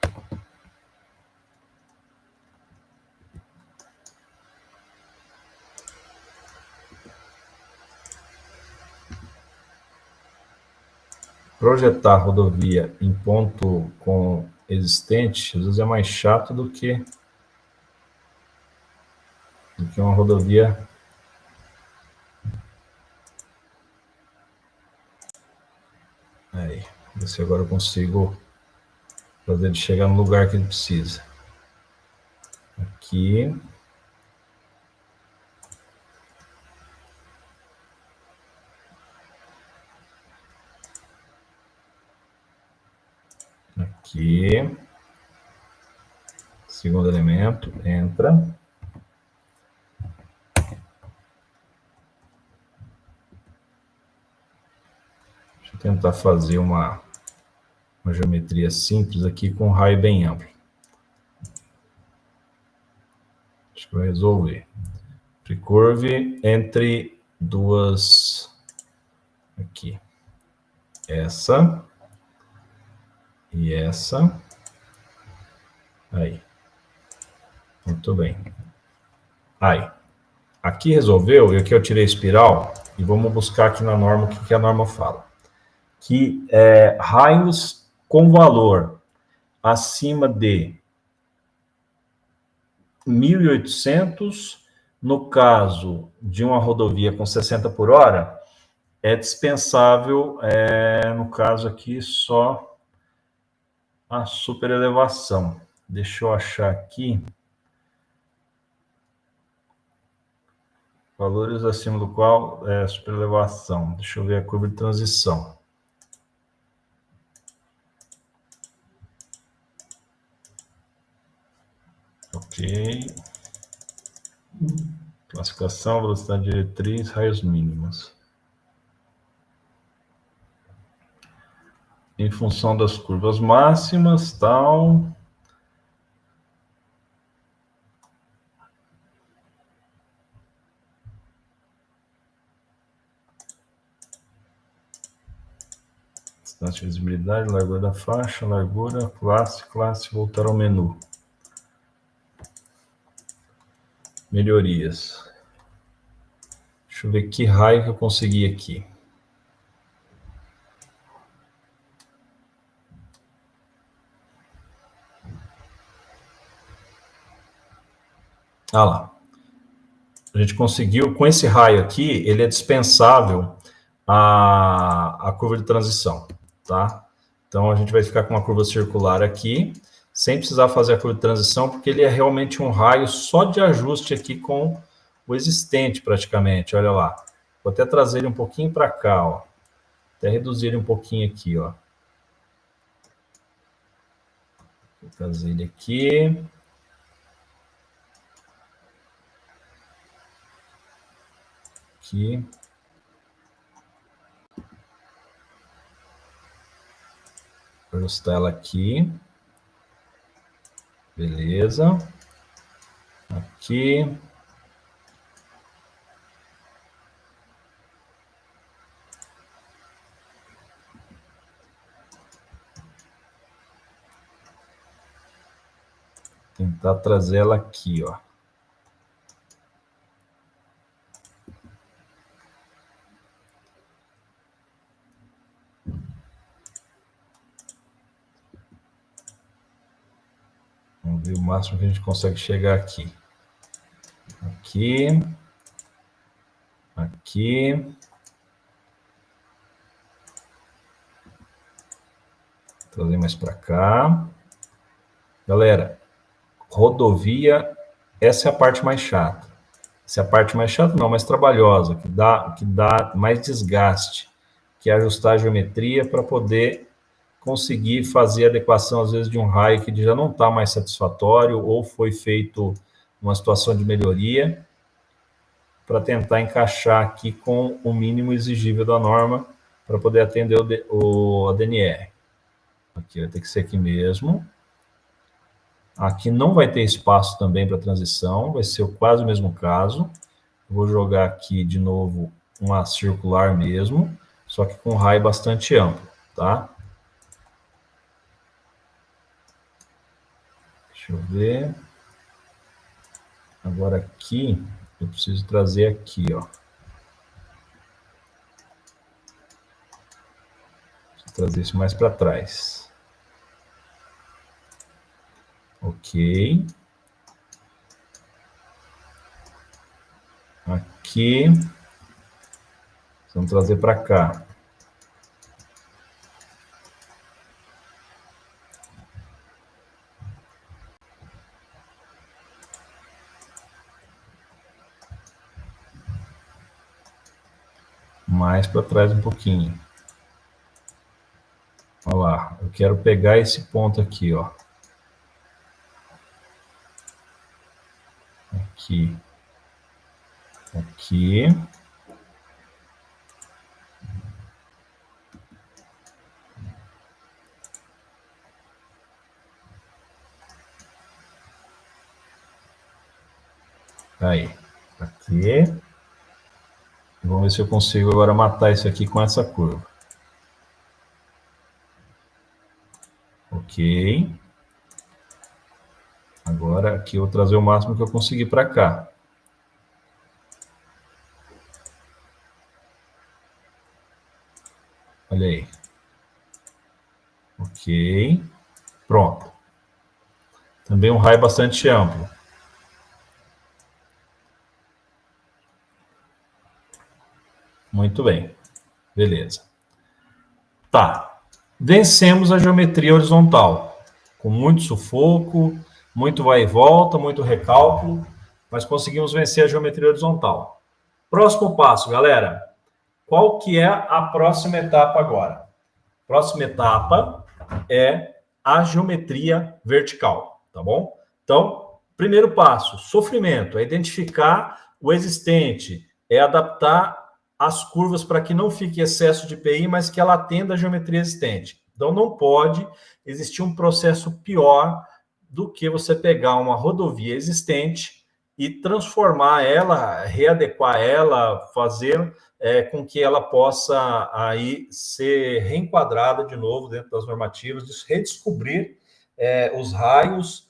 Projetar rodovia em ponto com existente, às vezes é mais chato do que uma rodovia. Aí, ver se agora eu consigo fazer ele chegar no lugar que ele precisa. Aqui. Aqui. Segundo elemento, entra. Deixa eu tentar fazer uma geometria simples aqui com um raio bem amplo. Acho que vai resolver. Precurve entre duas... Aqui. Essa. E essa. Aí. Muito bem. Aí. Aqui resolveu, e aqui eu tirei a espiral, e vamos buscar aqui na norma o que a norma fala. Que raios com valor acima de 1.800, no caso de uma rodovia com 60 por hora, é dispensável, no caso aqui, só a superelevação. Deixa eu achar aqui. Valores acima do qual é superelevação. Deixa eu ver a curva de transição. Ok. Classificação, velocidade diretriz, raios mínimos. Em função das curvas máximas, tal. Distância de visibilidade, largura da faixa, largura, classe, voltar ao menu. Melhorias. Deixa eu ver que raio que eu consegui aqui. Ah lá. A gente conseguiu, com esse raio aqui, ele é dispensável a curva de transição, tá? Então, a gente vai ficar com uma curva circular aqui, sem precisar fazer a curva de transição, porque ele é realmente um raio só de ajuste aqui com o existente, praticamente, olha lá. Vou até trazer ele um pouquinho para cá, ó. Até reduzir ele um pouquinho aqui, ó. Vou trazer ele aqui. Aqui. Vou ajustar ela aqui. Beleza. Aqui. Tentar trazer ela aqui, ó. Vamos ver o máximo que a gente consegue chegar aqui. Aqui. Aqui. Trazer mais para cá. Galera, rodovia, essa é a parte mais chata. Essa é a parte mais chata, não, mais trabalhosa, que dá mais desgaste, que é ajustar a geometria para poder conseguir fazer a adequação, às vezes, de um raio que já não está mais satisfatório ou foi feito uma situação de melhoria, para tentar encaixar aqui com o mínimo exigível da norma para poder atender o ADNR. Aqui vai ter que ser aqui mesmo. Aqui não vai ter espaço também para transição, vai ser quase o mesmo caso. Vou jogar aqui de novo uma circular mesmo, só que com raio bastante amplo, tá? Deixa eu ver. Agora aqui, eu preciso trazer aqui, ó. Preciso trazer isso mais para trás. Ok. Aqui. Vamos trazer para cá. Mais para trás um pouquinho. Olha lá, eu quero pegar esse ponto aqui, ó. aqui. Aqui. Aí. Aqui. Vamos ver se eu consigo agora matar isso aqui com essa curva. Ok. Agora aqui eu vou trazer o máximo que eu conseguir para cá. Olha aí. Ok. Pronto. Também um raio bastante amplo. Muito bem. Beleza. Tá. Vencemos a geometria horizontal. Com muito sufoco, muito vai e volta, muito recálculo, mas conseguimos vencer a geometria horizontal. Próximo passo, galera. Qual que é a próxima etapa agora? Próxima etapa é a geometria vertical, tá bom? Então, primeiro passo, sofrimento, é identificar o existente, é adaptar as curvas para que não fique excesso de PI, mas que ela atenda a geometria existente. Então, não pode existir um processo pior do que você pegar uma rodovia existente e transformar ela, readequar ela, fazer com que ela possa aí ser reenquadrada de novo dentro das normativas, redescobrir os raios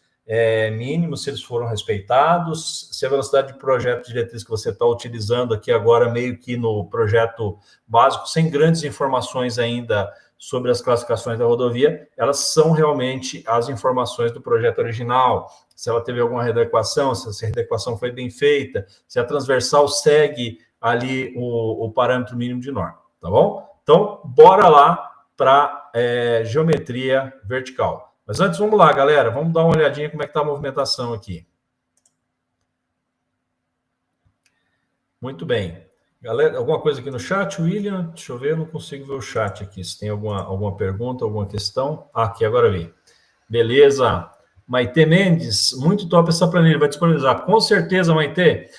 mínimos, se eles foram respeitados, se a velocidade de projeto de diretriz que você está utilizando aqui agora, meio que no projeto básico, sem grandes informações ainda sobre as classificações da rodovia, elas são realmente as informações do projeto original, se ela teve alguma readequação, se a readequação foi bem feita, se a transversal segue ali o parâmetro mínimo de norma, tá bom? Então, bora lá para geometria vertical. Mas antes, vamos lá, galera, vamos dar uma olhadinha como é que está a movimentação aqui. Muito bem. Galera, alguma coisa aqui no chat, William? Deixa eu ver, eu não consigo ver o chat aqui. Se tem alguma pergunta, alguma questão. Aqui, agora vi. Beleza. Maite Mendes, muito top essa planilha, vai disponibilizar. Com certeza, Maite.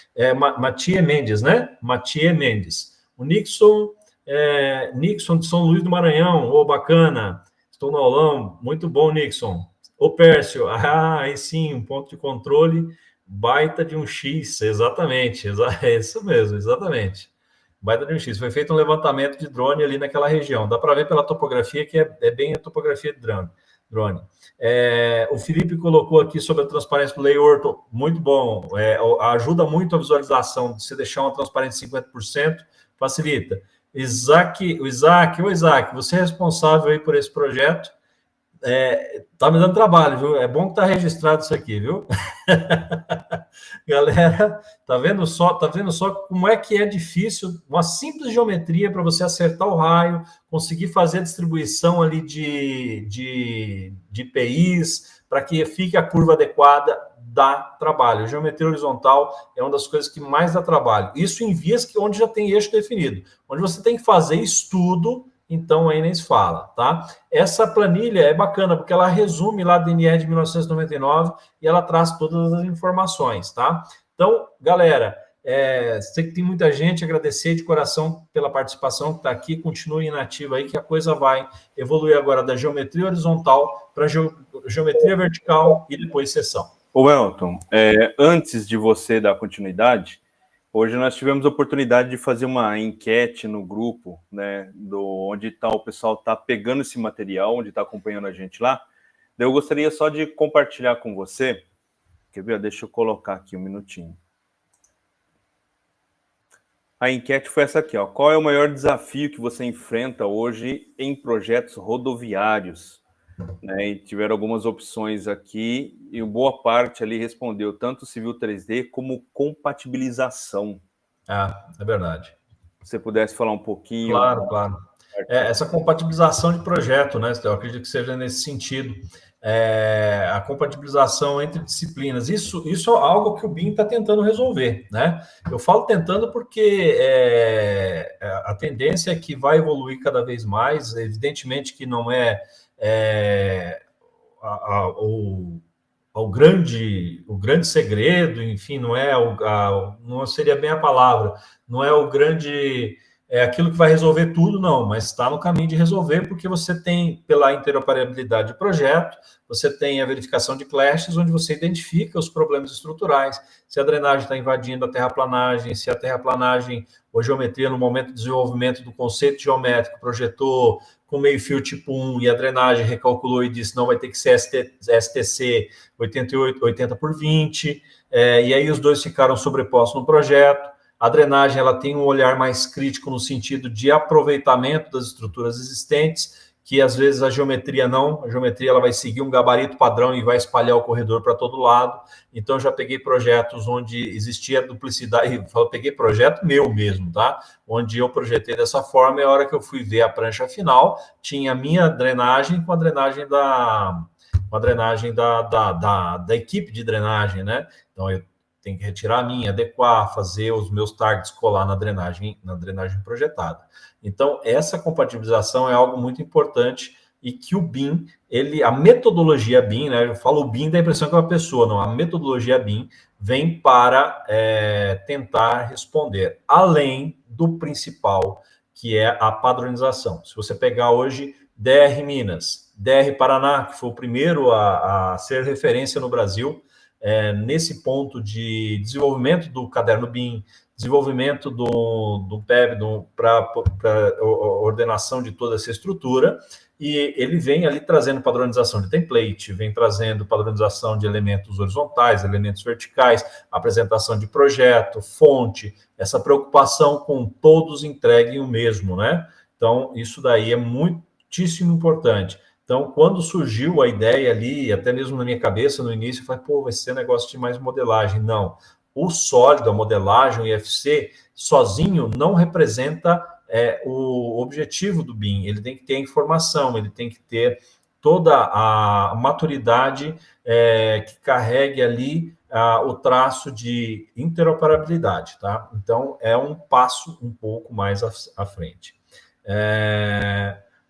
Matie Mendes, né? Matie Mendes. O Nixon de São Luís do Maranhão. Ô, bacana. Estou no aulão. Muito bom, Nixon. Ô, Pércio. Aí sim, um ponto de controle. Baita de um X, exatamente. É isso mesmo, exatamente. Baita de um X. Foi feito um levantamento de drone ali naquela região. Dá para ver pela topografia que é bem a topografia de drone. O Felipe colocou aqui sobre a transparência do layout, muito bom, ajuda muito a visualização, se deixar uma transparência de 50%, facilita. Isaac, você é responsável aí por esse projeto, tá me dando trabalho, viu? É bom que tá registrado isso aqui, viu? Galera, tá vendo só como é que é difícil uma simples geometria para você acertar o raio, conseguir fazer a distribuição ali de PIs, para que fique a curva adequada, dá trabalho. Geometria horizontal é uma das coisas que mais dá trabalho. Isso em vias onde já tem eixo definido, onde você tem que fazer estudo, então aí nem se fala, tá? Essa planilha é bacana, porque ela resume lá a DNR de 1999 e ela traz todas as informações, tá? Então, galera, sei que tem muita gente, agradecer de coração pela participação que está aqui, continue inativa aí, que a coisa vai evoluir agora da geometria horizontal para geometria vertical e depois seção. Ô, Elton, antes de você dar continuidade, hoje nós tivemos a oportunidade de fazer uma enquete no grupo, né, onde o pessoal está pegando esse material, onde está acompanhando a gente lá. Eu gostaria só de compartilhar com você. Quer ver? Deixa eu colocar aqui um minutinho. A enquete foi essa aqui, ó. Qual é o maior desafio que você enfrenta hoje em projetos rodoviários? Né, e tiveram algumas opções aqui, e boa parte ali respondeu tanto Civil 3D como compatibilização. É verdade. Se você pudesse falar um pouquinho. Claro. Essa compatibilização de projeto, né? Eu acredito que seja nesse sentido. A compatibilização entre disciplinas. Isso é algo que o BIM está tentando resolver, né? Eu falo tentando porque a tendência é que vai evoluir cada vez mais. Evidentemente que não o grande segredo, enfim, não seria bem a palavra, não é o grande, é aquilo que vai resolver tudo, não, mas está no caminho de resolver, porque você tem, pela interoperabilidade de projeto, você tem a verificação de clashes, onde você identifica os problemas estruturais, se a drenagem está invadindo a terraplanagem, se a terraplanagem ou geometria, no momento do desenvolvimento do conceito geométrico, projetou com meio-fio tipo 1 e a drenagem recalculou e disse não, vai ter que ser STC 80 por 20, e aí os dois ficaram sobrepostos no projeto. A drenagem ela tem um olhar mais crítico no sentido de aproveitamento das estruturas existentes, que às vezes a geometria não, a geometria ela vai seguir um gabarito padrão e vai espalhar o corredor para todo lado. Então já peguei projetos onde existia duplicidade, eu peguei projeto meu mesmo, tá? Onde eu projetei dessa forma e a hora que eu fui ver a prancha final, tinha a minha drenagem com a drenagem da equipe de drenagem, né? Então eu tenho que retirar a minha, adequar, fazer os meus targets colar na drenagem projetada. Então, essa compatibilização é algo muito importante e que o BIM, a metodologia BIM, né? Eu falo BIM, dá a impressão que é uma pessoa, não. A metodologia BIM vem para tentar responder, além do principal, que é a padronização. Se você pegar hoje DR Minas, DR Paraná, que foi o primeiro a ser referência no Brasil, nesse ponto de desenvolvimento do caderno BIM, desenvolvimento do PEB para ordenação de toda essa estrutura, e ele vem ali trazendo padronização de template, vem trazendo padronização de elementos horizontais, elementos verticais, apresentação de projeto, fonte, essa preocupação com todos entreguem o mesmo, né? Então, isso daí é muitíssimo importante. Então, quando surgiu a ideia ali, até mesmo na minha cabeça no início, eu falei, pô, vai ser negócio de mais modelagem. Não. O sólido, a modelagem, o IFC, sozinho não representa o objetivo do BIM. Ele tem que ter a informação, ele tem que ter toda a maturidade que carregue ali o traço de interoperabilidade, tá? Então, é um passo um pouco mais à frente.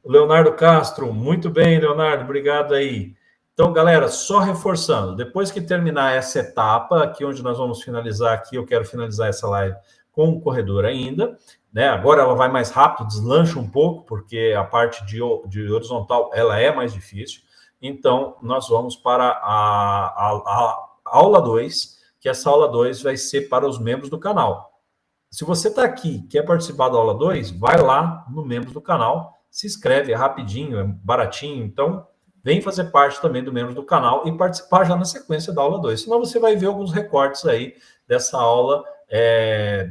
O Leonardo Castro, muito bem, Leonardo, obrigado aí. Então, galera, só reforçando, depois que terminar essa etapa, aqui onde nós vamos finalizar aqui, eu quero finalizar essa live com o corredor ainda, né? Agora ela vai mais rápido, deslancha um pouco, porque a parte de horizontal, ela é mais difícil. Então, nós vamos para a aula 2, que essa aula 2 vai ser para os membros do canal. Se você está aqui, quer participar da aula 2, vai lá no membros do canal, se inscreve, é rapidinho, é baratinho, então vem fazer parte também do membro do canal e participar já na sequência da aula 2. Senão você vai ver alguns recortes aí dessa aula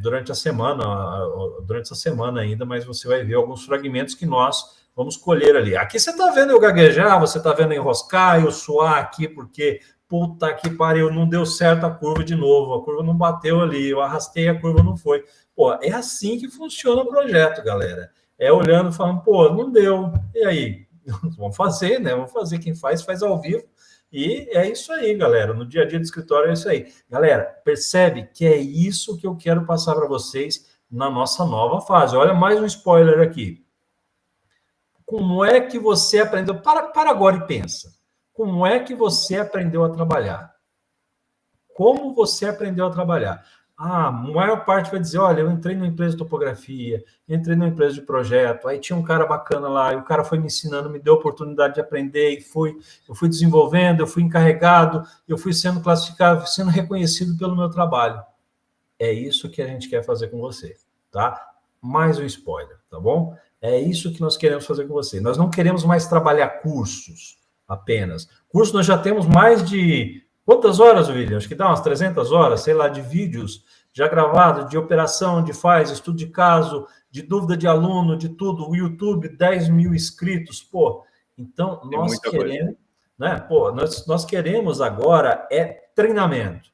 durante essa semana ainda, mas você vai ver alguns fragmentos que nós vamos colher ali. Aqui você está vendo eu gaguejar, você está vendo eu enroscar, eu suar aqui, porque puta que pariu, não deu certo a curva de novo, a curva não bateu ali, eu arrastei, a curva não foi. Pô, é assim que funciona o projeto, galera. Olhando, falando, pô, não deu. E aí? Vamos fazer, né? Vamos fazer. Quem faz ao vivo. E é isso aí, galera. No dia a dia do escritório é isso aí. Galera, percebe que é isso que eu quero passar para vocês na nossa nova fase. Olha mais um spoiler aqui. Como é que você aprendeu? Para agora e pensa. Como é que você aprendeu a trabalhar? Como você aprendeu a trabalhar? A maior parte vai dizer, olha, eu entrei numa empresa de topografia, entrei numa empresa de projeto, aí tinha um cara bacana lá, e o cara foi me ensinando, me deu a oportunidade de aprender, e eu fui desenvolvendo, eu fui encarregado, eu fui sendo classificado, fui sendo reconhecido pelo meu trabalho. É isso que a gente quer fazer com você, tá? Mais um spoiler, tá bom? É isso que nós queremos fazer com você. Nós não queremos mais trabalhar cursos apenas. Curso nós já temos mais de... Quantas horas, William? Acho que dá umas 300 horas, sei lá, de vídeos já gravados, de operação, de estudo de caso, de dúvida de aluno, de tudo. O YouTube, 10 mil inscritos, pô. Então, nós queremos, né? Pô, nós queremos agora treinamento.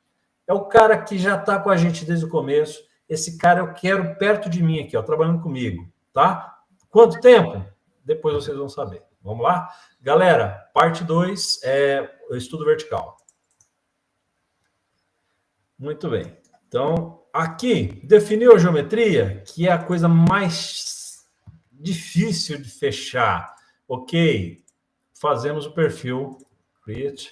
É o cara que já está com a gente desde o começo. Esse cara eu quero perto de mim aqui, ó, trabalhando comigo, tá? Quanto tempo? Depois vocês vão saber. Vamos lá? Galera, parte 2 é o estudo vertical. Muito bem. Então, aqui, definiu a geometria, que é a coisa mais difícil de fechar. Ok, fazemos o perfil. Create.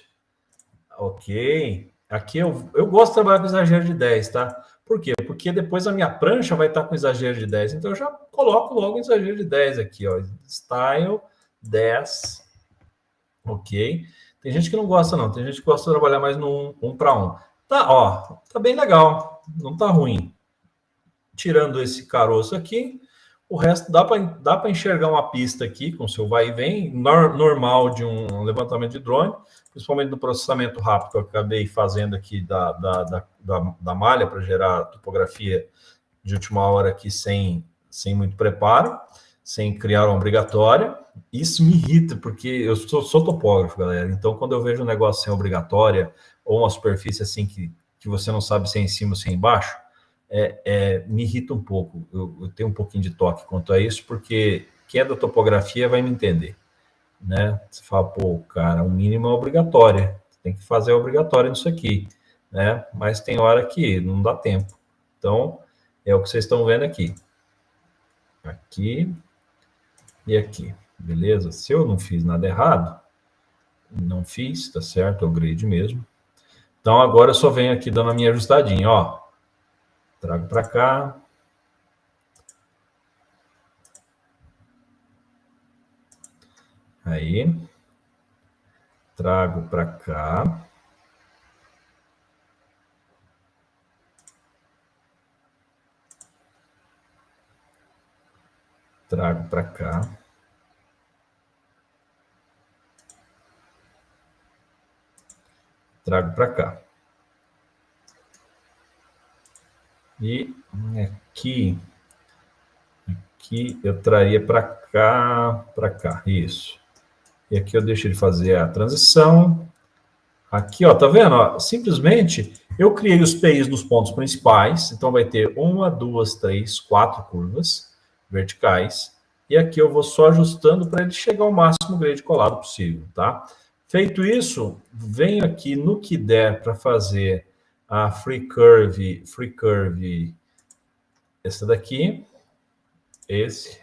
Ok. Aqui eu gosto de trabalhar com exagero de 10, tá? Por quê? Porque depois a minha prancha vai estar com exagero de 10. Então eu já coloco logo exagero de 10 aqui, ó. Style 10. Ok. Tem gente que não gosta, não. Tem gente que gosta de trabalhar mais no 1 para 1. Tá, ó. Tá bem legal. Não tá ruim. Tirando esse caroço aqui, o resto dá para enxergar uma pista aqui com seu vai e vem normal de um levantamento de drone, principalmente no processamento rápido que eu acabei fazendo aqui da malha para gerar topografia de última hora aqui sem muito preparo, sem criar uma obrigatória. Isso me irrita, porque eu sou topógrafo, galera. Então, quando eu vejo um negócio sem obrigatória, ou uma superfície assim que você não sabe se é em cima ou se é embaixo, me irrita um pouco. Eu tenho um pouquinho de toque quanto a isso, porque quem é da topografia vai me entender, né? Você fala, pô, cara, o mínimo é obrigatória, tem que fazer obrigatória nisso aqui, né? Mas tem hora que não dá tempo. Então, é o que vocês estão vendo aqui. Aqui e aqui, beleza? Se eu não fiz nada errado, não fiz, tá certo? É o grade mesmo. Então, agora eu só venho aqui dando a minha ajustadinha, ó. Trago para cá. Aí. Trago para cá. Trago para cá. Trago para cá. E aqui eu traria para cá, isso. E aqui eu deixo ele fazer a transição. Aqui, ó, tá vendo? Ó, simplesmente eu criei os PIs dos pontos principais, então vai ter 1, 2, 3, 4 curvas verticais. E aqui eu vou só ajustando para ele chegar ao máximo grade colado possível, tá? Feito isso, venho aqui no que der para fazer a free curve, essa daqui, esse,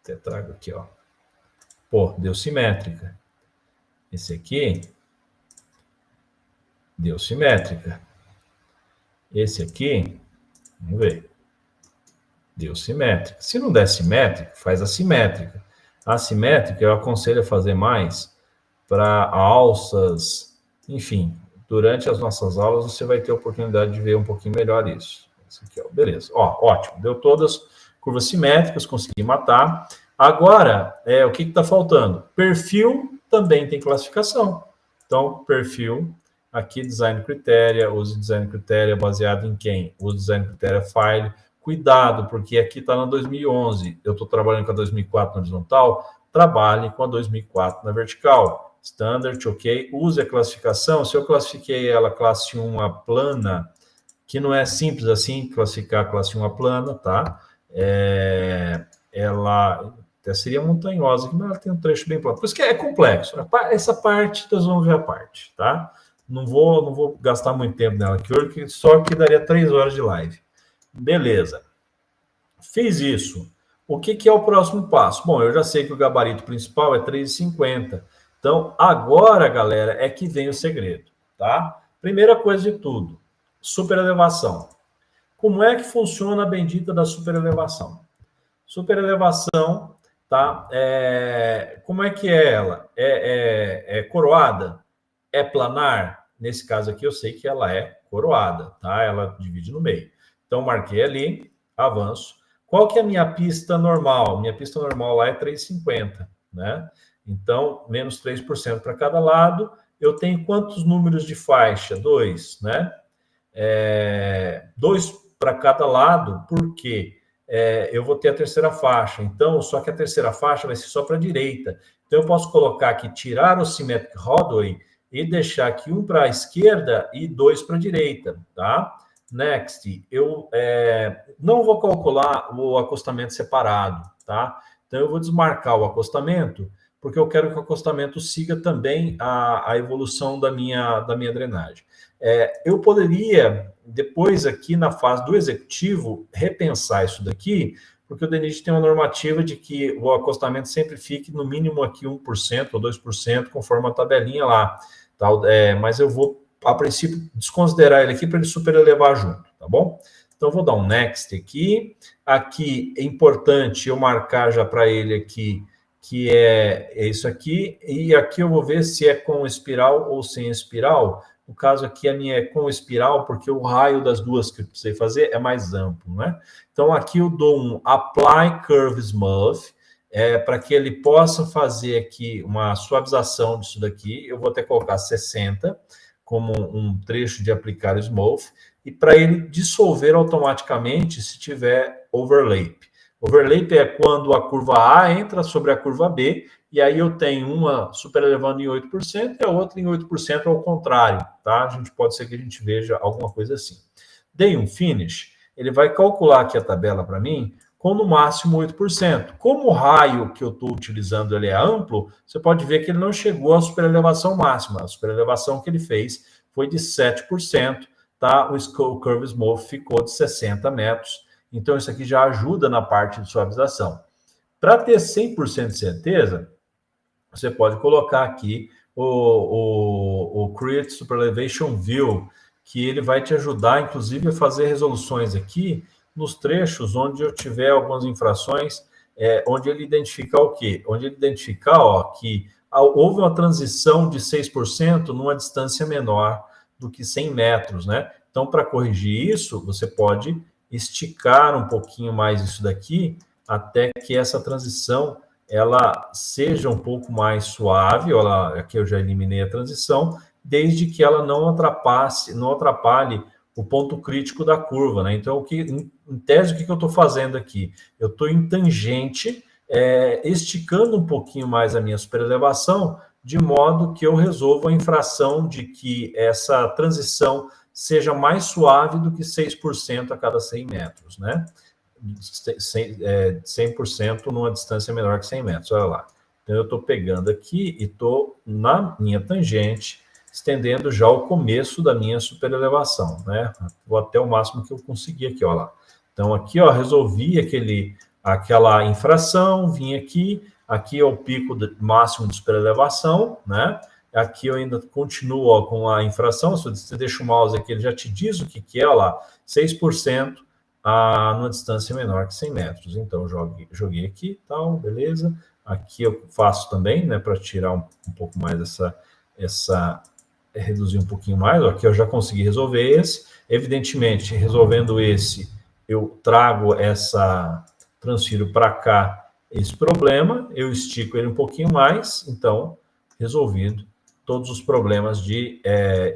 até trago aqui, ó. Pô, deu simétrica. Esse aqui deu simétrica. Esse aqui, vamos ver, deu simétrica. Se não der simétrica, faz assimétrica. Assimétrica eu aconselho a fazer mais para alças, enfim, durante as nossas aulas você vai ter a oportunidade de ver um pouquinho melhor isso. Isso aqui, ó, beleza. Ó, ótimo, deu todas curvas simétricas, consegui matar. Agora, o que está faltando? Perfil também tem classificação. Então, perfil, aqui design critéria, use design critéria baseado em quem? Use design critéria file. Cuidado, porque aqui está na 2011, eu estou trabalhando com a 2004 na horizontal, trabalhe com a 2004 na vertical. Standard, ok. Use a classificação. Se eu classifiquei ela classe 1 a plana, que não é simples assim, classificar a classe 1 a plana, tá? Ela até seria montanhosa, mas ela tem um trecho bem plano. Por isso que é complexo. Essa parte, nós vamos ver a parte, tá? Não vou gastar muito tempo nela aqui hoje, só que daria 3 horas de live. Beleza. Fiz isso. O que é o próximo passo? Bom, eu já sei que o gabarito principal é 3,50. Então, agora, galera, é que vem o segredo, tá? Primeira coisa de tudo, superelevação. Como é que funciona a bendita da superelevação? Superelevação, tá? Como é que é ela? É coroada? É planar? Nesse caso aqui, eu sei que ela é coroada, tá? Ela divide no meio. Então, marquei ali, avanço. Qual que é a minha pista normal? Minha pista normal lá é 3,50, né? Então, menos 3% para cada lado. Eu tenho quantos números de faixa? 2, né? 2 para cada lado, porque eu vou ter a terceira faixa. Então, só que a terceira faixa vai ser só para a direita. Então, eu posso colocar aqui, tirar o Symmetric Roadway e deixar aqui 1 para a esquerda e 2 para a direita, tá? Next, eu não vou calcular o acostamento separado, tá? Então, eu vou desmarcar o acostamento, porque eu quero que o acostamento siga também a evolução da minha drenagem. Eu poderia, depois aqui na fase do executivo, repensar isso daqui, porque o DNIT tem uma normativa de que o acostamento sempre fique no mínimo aqui 1% ou 2%, conforme a tabelinha lá. Tá? Mas eu vou, a princípio, desconsiderar ele aqui para ele superelevar junto, tá bom? Então, vou dar um next aqui. Aqui é importante eu marcar já para ele aqui, que é isso aqui. E aqui eu vou ver se é com espiral ou sem espiral. No caso aqui, a minha é com espiral, porque o raio das duas que eu precisei fazer é mais amplo, né? Então, aqui eu dou um Apply Curve Smooth, para que ele possa fazer aqui uma suavização disso daqui. Eu vou até colocar 60 como um trecho de aplicar Smooth, e para ele dissolver automaticamente se tiver overlap. Overlap é quando a curva A entra sobre a curva B, e aí eu tenho uma superelevando em 8% e a outra em 8% ao contrário, tá? A gente pode ser que a gente veja alguma coisa assim. Dei um finish, ele vai calcular aqui a tabela para mim com no máximo 8%. Como o raio que eu estou utilizando ele é amplo, você pode ver que ele não chegou à superelevação máxima. A superelevação que ele fez foi de 7%, tá? O Curve Smooth ficou de 60 metros. Então, isso aqui já ajuda na parte de suavização. Para ter 100% de certeza, você pode colocar aqui o Create Superelevation View, que ele vai te ajudar, inclusive, a fazer resoluções aqui nos trechos onde eu tiver algumas infrações, onde ele identificar o quê? Onde ele identificar que houve uma transição de 6% numa distância menor do que 100 metros, né? Então, para corrigir isso, você pode esticar um pouquinho mais isso daqui, até que essa transição ela seja um pouco mais suave. Aqui eu já eliminei a transição, desde que ela não atrapalhe o ponto crítico da curva, né? Então, em tese, o que eu estou fazendo aqui? Eu estou em tangente, esticando um pouquinho mais a minha superelevação, de modo que eu resolvo a infração de que essa transição seja mais suave do que 6% a cada 100 metros, né? 100% numa distância menor que 100 metros, olha lá. Então, eu estou pegando aqui e estou na minha tangente, estendendo já o começo da minha superelevação, né? Vou até o máximo que eu conseguir aqui, olha lá. Então, aqui, resolvi aquela infração, vim aqui é o pico máximo de superelevação, né? Aqui eu ainda continuo com a infração. Se você deixa o mouse aqui, ele já te diz o que é, olha lá, 6% numa distância menor que 100 metros. Então, joguei aqui, tal, beleza. Aqui eu faço também, né, para tirar um pouco mais reduzir um pouquinho mais. Aqui eu já consegui resolver esse. Evidentemente, resolvendo esse, eu transfiro para cá esse problema, eu estico ele um pouquinho mais, então, resolvido todos os problemas de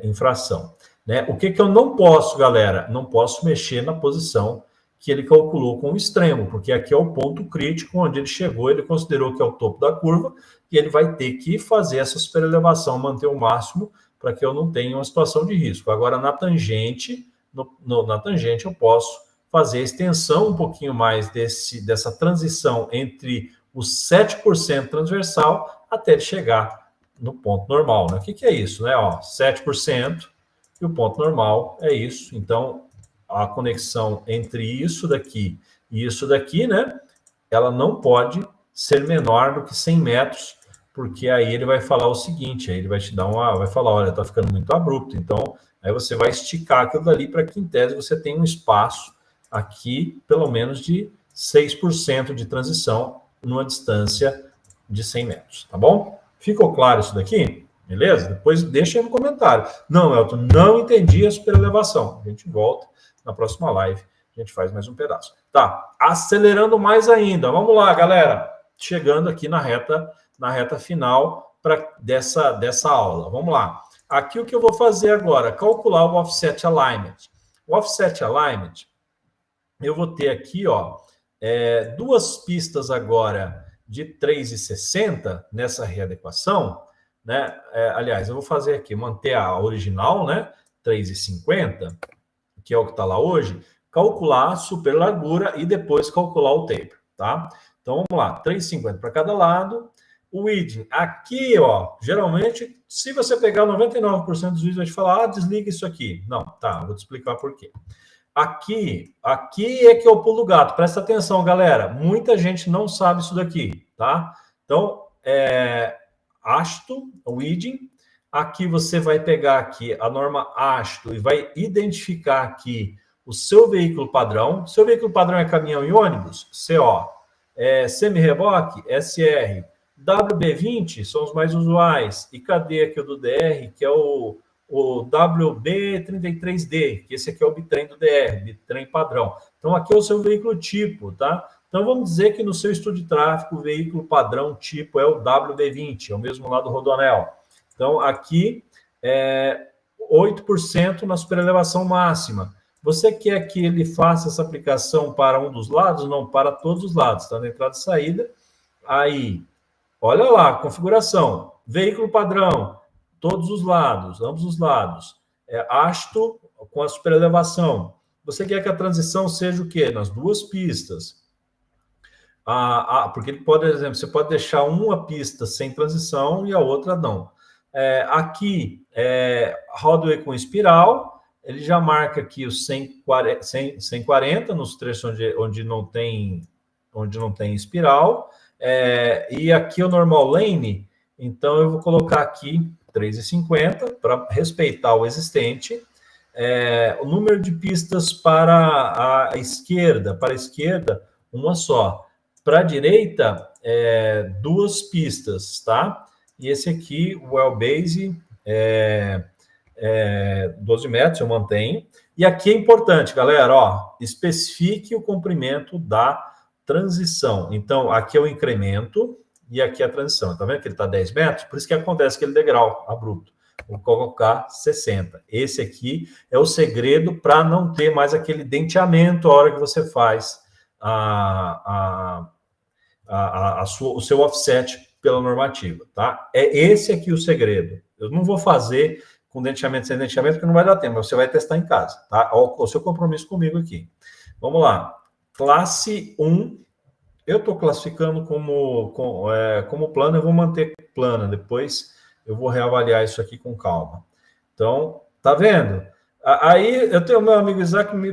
infração. Né? O que eu não posso, galera? Não posso mexer na posição que ele calculou com o extremo, porque aqui é o ponto crítico onde ele chegou, ele considerou que é o topo da curva, e ele vai ter que fazer essa superelevação, manter o máximo, para que eu não tenha uma situação de risco. Agora, na tangente, na tangente eu posso fazer a extensão um pouquinho mais dessa transição entre os 7% transversal até ele chegar no ponto normal, né? O que é isso, né? 7% e o ponto normal é isso. Então, a conexão entre isso daqui e isso daqui, né? Ela não pode ser menor do que 100 metros, porque aí ele vai falar o seguinte, aí ele vai te dar vai falar, olha, tá ficando muito abrupto. Então, aí você vai esticar aquilo dali para que, em tese, você tenha um espaço aqui, pelo menos de 6% de transição numa distância de 100 metros, tá bom? Ficou claro isso daqui? Beleza? Depois deixa aí no comentário. Não, Elton, não entendi a superelevação. A gente volta na próxima live, a gente faz mais um pedaço. Tá, acelerando mais ainda. Vamos lá, galera. Chegando aqui na reta final dessa aula. Vamos lá. Aqui o que eu vou fazer agora? Calcular o Offset Alignment. O Offset Alignment, eu vou ter aqui, duas pistas agora de 3,60 nessa readequação, né? Aliás, eu vou fazer aqui, manter a original, né? 3,50, que é o que está lá hoje, calcular a super largura e depois calcular o taper, tá? Então, vamos lá, 3,50 para cada lado. O Weeding, aqui, geralmente, se você pegar 99% dos vídeos, vai te falar, desliga isso aqui. Não, tá, vou te explicar por quê. Aqui é que é o pulo do gato. Presta atenção, galera. Muita gente não sabe isso daqui, tá? Então, AASHTO, o IDIM. Aqui você vai pegar aqui a norma AASHTO e vai identificar aqui o seu veículo padrão. Seu veículo padrão é caminhão e ônibus? CO. Semi-reboque? SR. WB20 são os mais usuais. E cadê aqui o do DR, que é o WB33D, que esse aqui é o bitrem do DR, bitrem padrão. Então, aqui é o seu veículo tipo, tá? Então, vamos dizer que no seu estudo de tráfego, o veículo padrão tipo é o WB20, é o mesmo lá do Rodoanel. Então, aqui é 8% na superelevação máxima. Você quer que ele faça essa aplicação para um dos lados? Não, para todos os lados, tá? Na entrada e saída. Aí, olha lá, configuração. Veículo padrão, todos os lados, ambos os lados. AASHTO com a superelevação. Você quer que a transição seja o quê? Nas duas pistas. Porque ele pode, por exemplo, você pode deixar uma pista sem transição e a outra não. Aqui, roadway com espiral, ele já marca aqui os 140 nos trechos onde não tem espiral. E aqui o normal lane, então eu vou colocar aqui 3,50 para respeitar o existente. O número de pistas para a esquerda, uma só. Para a direita, 2 pistas, tá? E esse aqui, o wheelbase, 12 metros, eu mantenho. E aqui é importante, galera, ó, especifique o comprimento da transição. Então, aqui é o incremento e aqui é a transição. Tá vendo que ele está 10 metros? Por isso que acontece aquele degrau abrupto. Vou colocar 60. Esse aqui é o segredo para não ter mais aquele denteamento a hora que você faz o seu offset pela normativa, tá? Esse aqui o segredo. Eu não vou fazer com denteamento sem denteamento, porque não vai dar tempo, mas você vai testar em casa, tá? O seu compromisso comigo aqui. Vamos lá. Classe 1, eu estou classificando como plana, eu vou manter plana, depois eu vou reavaliar isso aqui com calma. Então, tá vendo? Aí eu tenho meu amigo Isaac, me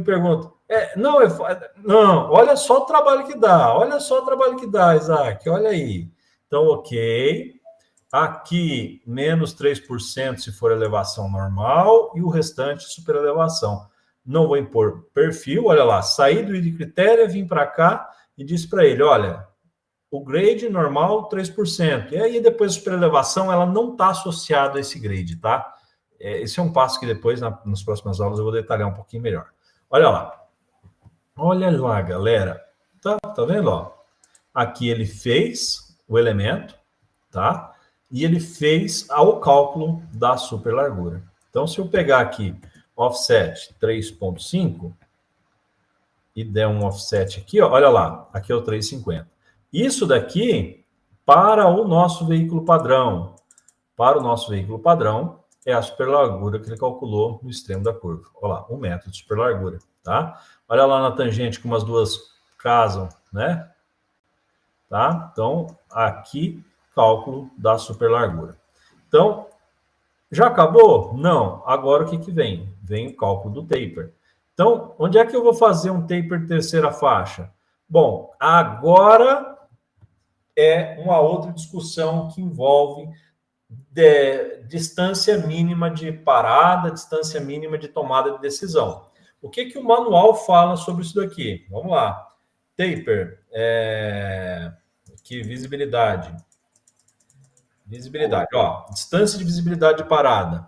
pergunta, não, olha só o trabalho que dá, Isaac, olha aí. Então, ok. Aqui, menos 3% se for elevação normal, e o restante superelevação. Não vou impor perfil, olha lá, saí do ID critério, vim para cá e disse para ele, olha, o grade normal, 3%. E aí, depois a superelevação, ela não está associada a esse grade, tá? Esse é um passo que depois, nas próximas aulas, eu vou detalhar um pouquinho melhor. Olha lá. Olha lá, galera. Tá vendo, ó? Aqui ele fez o elemento, tá? E ele fez o cálculo da superlargura. Então, se eu pegar aqui offset 3,5 e der um offset aqui, ó, olha lá, aqui é o 3,50. Isso daqui, para o nosso veículo padrão. Para o nosso veículo padrão, é a superlargura que ele calculou no extremo da curva. Olha lá, 1 metro de superlargura, tá? Olha lá na tangente como as duas casam, né? Tá? Então, aqui, cálculo da superlargura. Então, já acabou? Não. Agora o que vem? Vem o cálculo do taper. Então, onde é que eu vou fazer um taper terceira faixa? Bom, agora é uma outra discussão que envolve distância mínima de parada, distância mínima de tomada de decisão. O que o manual fala sobre isso daqui? Vamos lá. Taper, aqui, visibilidade. Visibilidade, ó, distância de visibilidade de parada,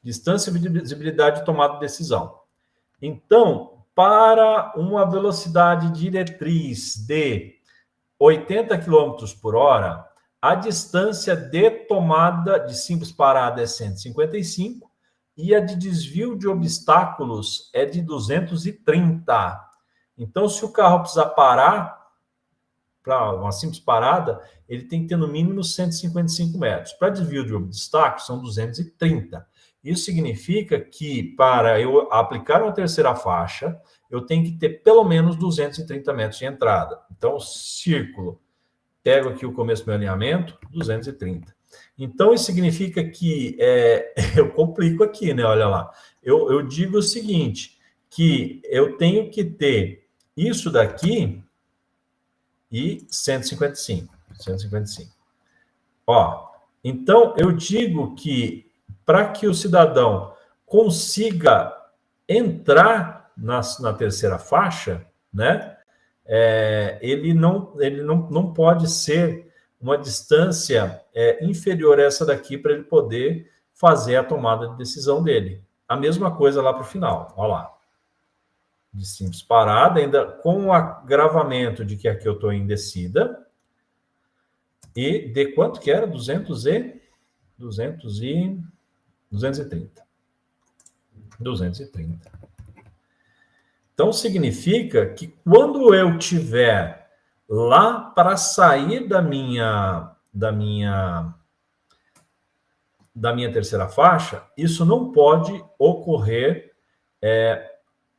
distância de visibilidade de tomada de decisão. Então, para uma velocidade diretriz de 80 km por hora, a distância de tomada de simples parada é 155 e a de desvio de obstáculos é de 230. Então, se o carro precisar parar para uma simples parada, ele tem que ter no mínimo 155 metros. Para desvio de obstáculos, são 230. Isso significa que, para eu aplicar uma terceira faixa, eu tenho que ter pelo menos 230 metros de entrada. Então, círculo. Pego aqui o começo do meu alinhamento, 230. Então, isso significa que eu complico aqui, né? Olha lá. Eu digo o seguinte, que eu tenho que ter isso daqui e 155. 155. Ó, então eu digo que para que o cidadão consiga entrar na terceira faixa, né? Ele não pode ser uma distância inferior a essa daqui para ele poder fazer a tomada de decisão dele. A mesma coisa lá para o final, olha lá. De simples parada, ainda com o agravamento de que aqui eu estou em descida. E de quanto que era? 230. 230. Então, significa que quando eu tiver lá para sair da minha terceira faixa, isso não pode ocorrer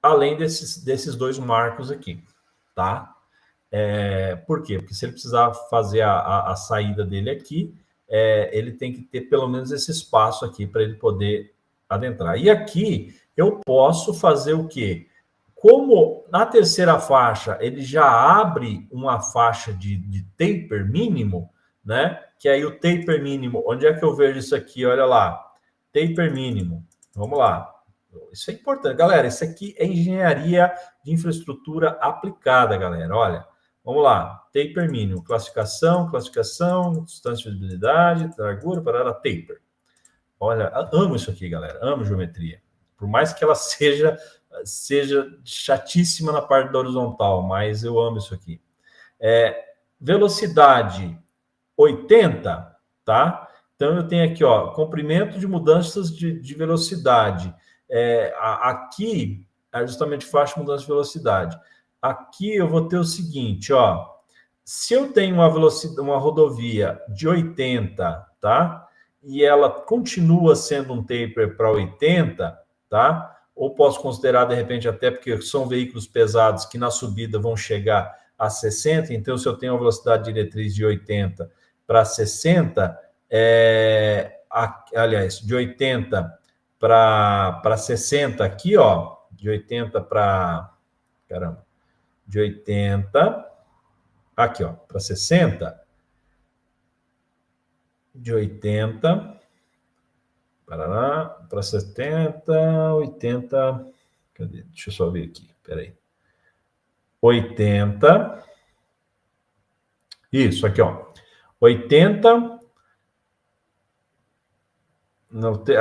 além desses dois marcos aqui, tá? Por quê? Porque se ele precisar fazer a saída dele aqui, ele tem que ter pelo menos esse espaço aqui para ele poder adentrar. E aqui eu posso fazer o quê? Como na terceira faixa ele já abre uma faixa de taper mínimo, né? Que aí o taper mínimo, onde é que eu vejo isso aqui? Olha lá, taper mínimo. Vamos lá. Isso é importante, galera. Isso aqui é engenharia de infraestrutura aplicada, galera. Olha, vamos lá. Taper mínimo, classificação, distância de visibilidade, largura, parada, taper. Olha, amo isso aqui, galera. Amo geometria. Por mais que ela seja chatíssima na parte da horizontal, mas eu amo isso aqui. Velocidade 80, tá? Então eu tenho aqui, ó, comprimento de mudanças de velocidade. Aqui, ajustamento de faixa, mudança de velocidade. Aqui eu vou ter o seguinte, ó. Se eu tenho uma rodovia de 80, tá? E ela continua sendo um taper para 80, tá? Ou posso considerar, de repente, até porque são veículos pesados que na subida vão chegar a 60, então se eu tenho uma velocidade diretriz de 80 para 60, aliás, de 80 para 60 aqui, ó, de 80 para... Caramba. De 80... Aqui, ó, para 60... De 80 para 70, 80. Cadê? Deixa eu só ver aqui. Peraí. 80. Isso, aqui, ó. 80.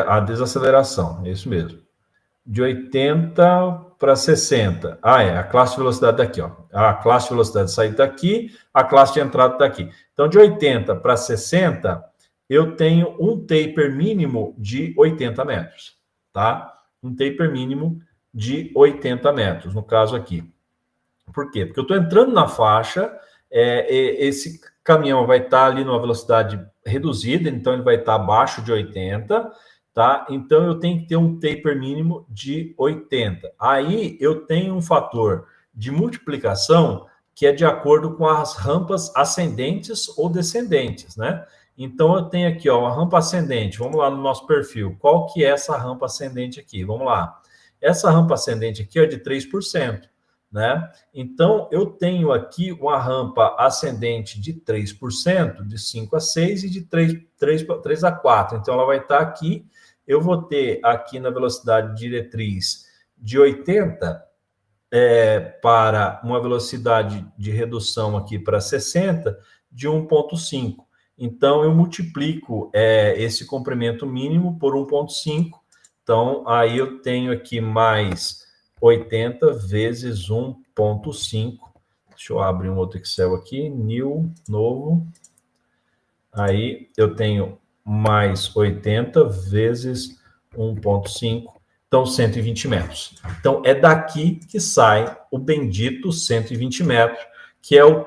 A desaceleração, é isso mesmo. De 80 para 60. A classe de velocidade daqui, ó. A classe de velocidade de saída daqui, a classe de entrada daqui. Então, de 80 para 60, eu tenho um taper mínimo de 80 metros, tá? Um taper mínimo de 80 metros, no caso aqui. Por quê? Porque eu estou entrando na faixa, esse caminhão vai estar ali numa velocidade reduzida, então ele vai estar abaixo de 80, tá? Então eu tenho que ter um taper mínimo de 80. Aí eu tenho um fator de multiplicação que é de acordo com as rampas ascendentes ou descendentes, né? Então eu tenho aqui, ó, uma rampa ascendente. Vamos lá no nosso perfil. Qual que é essa rampa ascendente aqui? Vamos lá. Essa rampa ascendente aqui é de 3%, né? Então eu tenho aqui uma rampa ascendente de 3%, de 5 a 6 e de 3 a 4. Então ela vai estar aqui. Eu vou ter aqui na velocidade diretriz de 80 para uma velocidade de redução aqui para 60 de 1,5. Então, eu multiplico esse comprimento mínimo por 1,5. Então, aí eu tenho aqui mais 80 vezes 1,5. Deixa eu abrir um outro Excel aqui. New, novo. Aí eu tenho mais 80 vezes 1,5. Então, 120 metros. Então, é daqui que sai o bendito 120 metros, que é o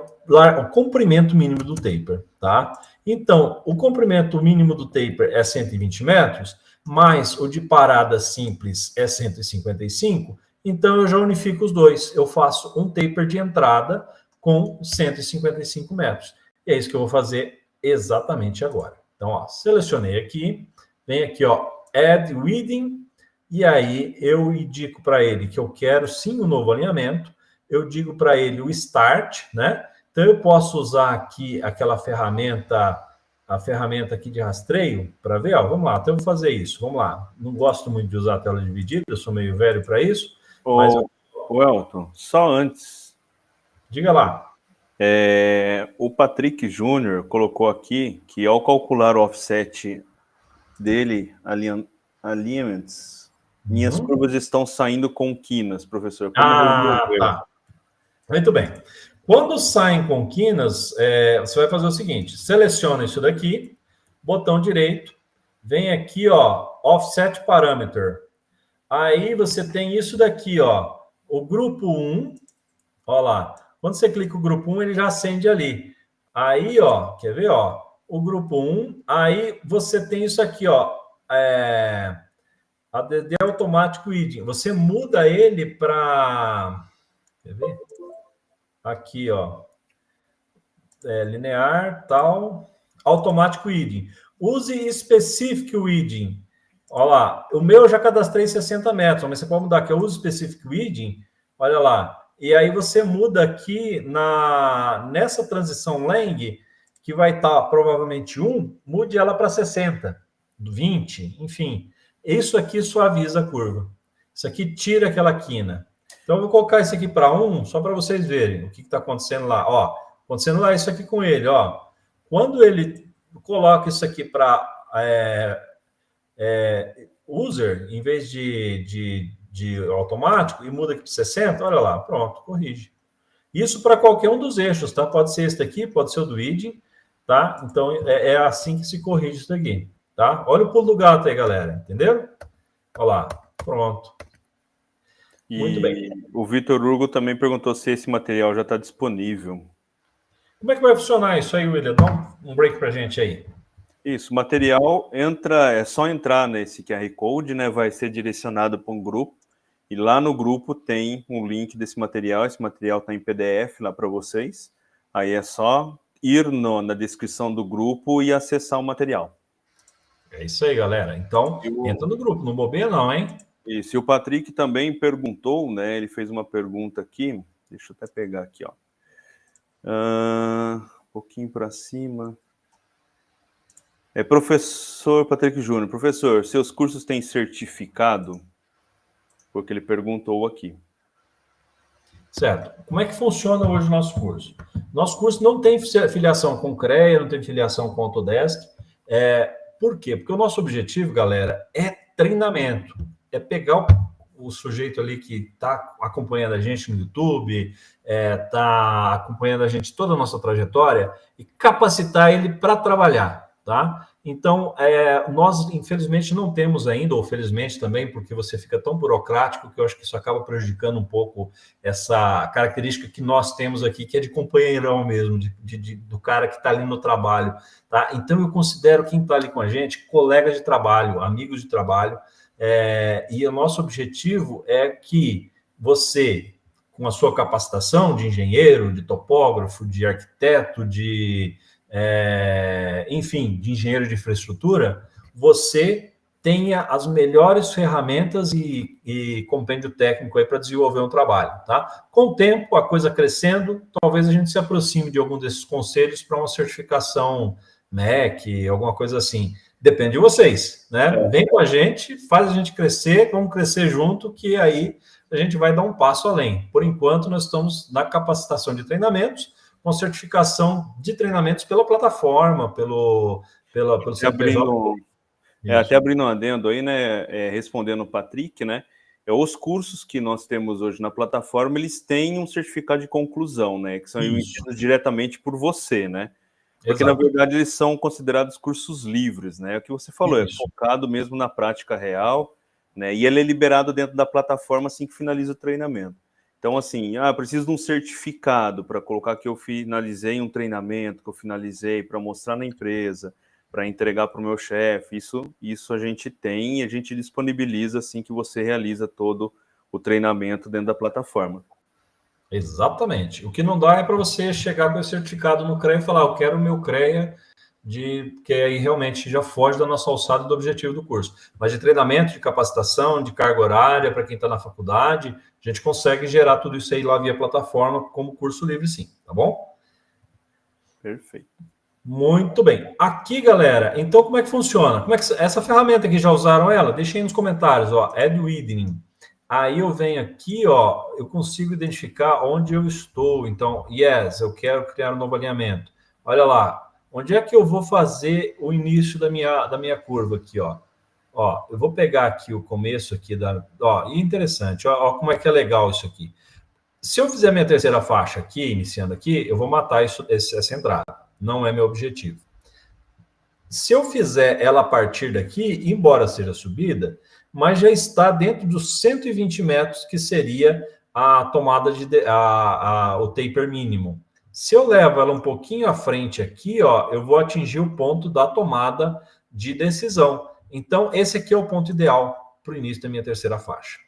comprimento mínimo do taper, tá? Então, o comprimento mínimo do taper é 120 metros, mais o de parada simples é 155, então eu já unifico os dois. Eu faço um taper de entrada com 155 metros. E é isso que eu vou fazer exatamente agora. Então, ó, selecionei aqui, vem aqui, ó, Add Reading, e aí eu indico para ele que eu quero sim um novo alinhamento, eu digo para ele o Start, né? Então eu posso usar aqui aquela ferramenta, a ferramenta aqui de rastreio, para ver, ó, vamos lá, então eu vou fazer isso, vamos lá. Não gosto muito de usar a tela dividida, eu sou meio velho para isso, mas... O Elton, só antes. Diga lá. O Patrick Júnior colocou aqui que ao calcular o offset dele, alignments, minhas curvas estão saindo com quinas, professor. Como resolver? Tá. Muito bem. Quando saem com quinas, você vai fazer o seguinte: seleciona isso daqui, botão direito, vem aqui, ó, offset parameter. Aí você tem isso daqui, ó, o grupo 1, ó lá. Quando você clica o grupo 1, ele já acende ali. Aí, ó, quer ver, ó, o grupo 1, aí você tem isso aqui, ó, ADD automático ID. Você muda ele para, quer ver? Aqui, ó, linear, tal, automático ID. Use specific ID. Olha lá, o meu eu já cadastrei 60 metros, mas você pode mudar aqui, eu uso specific ID, olha lá. E aí você muda aqui nessa transição Lang, que vai estar provavelmente 1, mude ela para 60, 20, enfim. Isso aqui suaviza a curva. Isso aqui tira aquela quina. Então, eu vou colocar isso aqui para 1, só para vocês verem o que está acontecendo lá. Ó, acontecendo lá isso aqui com ele, ó. Quando ele coloca isso aqui para user, em vez de automático, e muda aqui para 60, olha lá, pronto, corrige. Isso para qualquer um dos eixos, tá? Pode ser esse daqui, pode ser o do ID, tá? Então, é assim que se corrige isso daqui, tá? Olha o pulo do gato aí, galera, entenderam? Olha lá, pronto. Muito bem. O Vitor Hugo também perguntou se esse material já está disponível. Como é que vai funcionar isso aí, William? Dá um break para a gente aí. Isso, o material é só entrar nesse QR Code, né? Vai ser direcionado para um grupo. E lá no grupo tem um link desse material. Esse material está em PDF lá para vocês. Aí é só ir na descrição do grupo e acessar o material. É isso aí, galera. Então, entra no grupo, não bobeia não, hein? Isso, e o Patrick também perguntou, né? Ele fez uma pergunta aqui. Deixa eu até pegar aqui, ó. Um pouquinho para cima. Professor Patrick Júnior. Professor, seus cursos têm certificado? Porque ele perguntou aqui. Certo. Como é que funciona hoje o nosso curso? Nosso curso não tem filiação com o CREA, não tem filiação com o Autodesk. Por quê? Porque o nosso objetivo, galera, é treinamento. É pegar o sujeito ali que está acompanhando a gente no YouTube, está acompanhando a gente toda a nossa trajetória e capacitar ele para trabalhar, tá? Então, nós, infelizmente, não temos ainda, ou felizmente também, porque você fica tão burocrático que eu acho que isso acaba prejudicando um pouco essa característica que nós temos aqui, que é de companheirão mesmo, do cara que está ali no trabalho, tá? Então, eu considero quem está ali com a gente colega de trabalho, amigos de trabalho, e o nosso objetivo é que você, com a sua capacitação de engenheiro, de topógrafo, de arquiteto, enfim, de engenheiro de infraestrutura, você tenha as melhores ferramentas e compêndio técnico aí para desenvolver um trabalho, tá? Com o tempo, a coisa crescendo, talvez a gente se aproxime de algum desses conselhos para uma certificação MEC, alguma coisa assim. Depende de vocês, né? Vem com a gente, faz a gente crescer, vamos crescer junto, que aí a gente vai dar um passo além. Por enquanto, nós estamos na capacitação de treinamentos, com certificação de treinamentos pela plataforma, pelo CNPJ. Até abrindo um adendo aí, né? Respondendo o Patrick, né? Os cursos que nós temos hoje na plataforma, eles têm um certificado de conclusão, né? Que são emitidos diretamente por você, né? Porque, na verdade, eles são considerados cursos livres, né? O que você falou, é focado mesmo na prática real, né? E ele é liberado dentro da plataforma assim que finaliza o treinamento. Então, assim, preciso de um certificado para colocar que eu finalizei um treinamento, que eu finalizei para mostrar na empresa, para entregar para o meu chefe. Isso a gente tem e a gente disponibiliza assim que você realiza todo o treinamento dentro da plataforma. Exatamente. O que não dá é para você chegar com esse certificado no CREA e falar, eu quero o meu CREA que aí realmente já foge da nossa alçada do objetivo do curso. Mas de treinamento, de capacitação, de carga horária, para quem está na faculdade, a gente consegue gerar tudo isso aí lá via plataforma, como curso livre, sim, tá bom? Perfeito. Muito bem. Aqui, galera, então como é que funciona? Como é que essa ferramenta aqui, já usaram ela? Deixem aí nos comentários, ó, Edwidning. Aí eu venho aqui, ó, eu consigo identificar onde eu estou. Então, yes, eu quero criar um novo alinhamento. Olha lá, onde é que eu vou fazer o início da minha curva aqui, ó? Ó, eu vou pegar aqui o começo aqui ó, e interessante, ó, como é que é legal isso aqui. Se eu fizer minha terceira faixa aqui, iniciando aqui, eu vou matar essa entrada. Não é meu objetivo. Se eu fizer ela a partir daqui, embora seja subida, mas já está dentro dos 120 metros, que seria a tomada o taper mínimo. Se eu levo ela um pouquinho à frente aqui, ó, eu vou atingir o ponto da tomada de decisão. Então, esse aqui é o ponto ideal para o início da minha terceira faixa.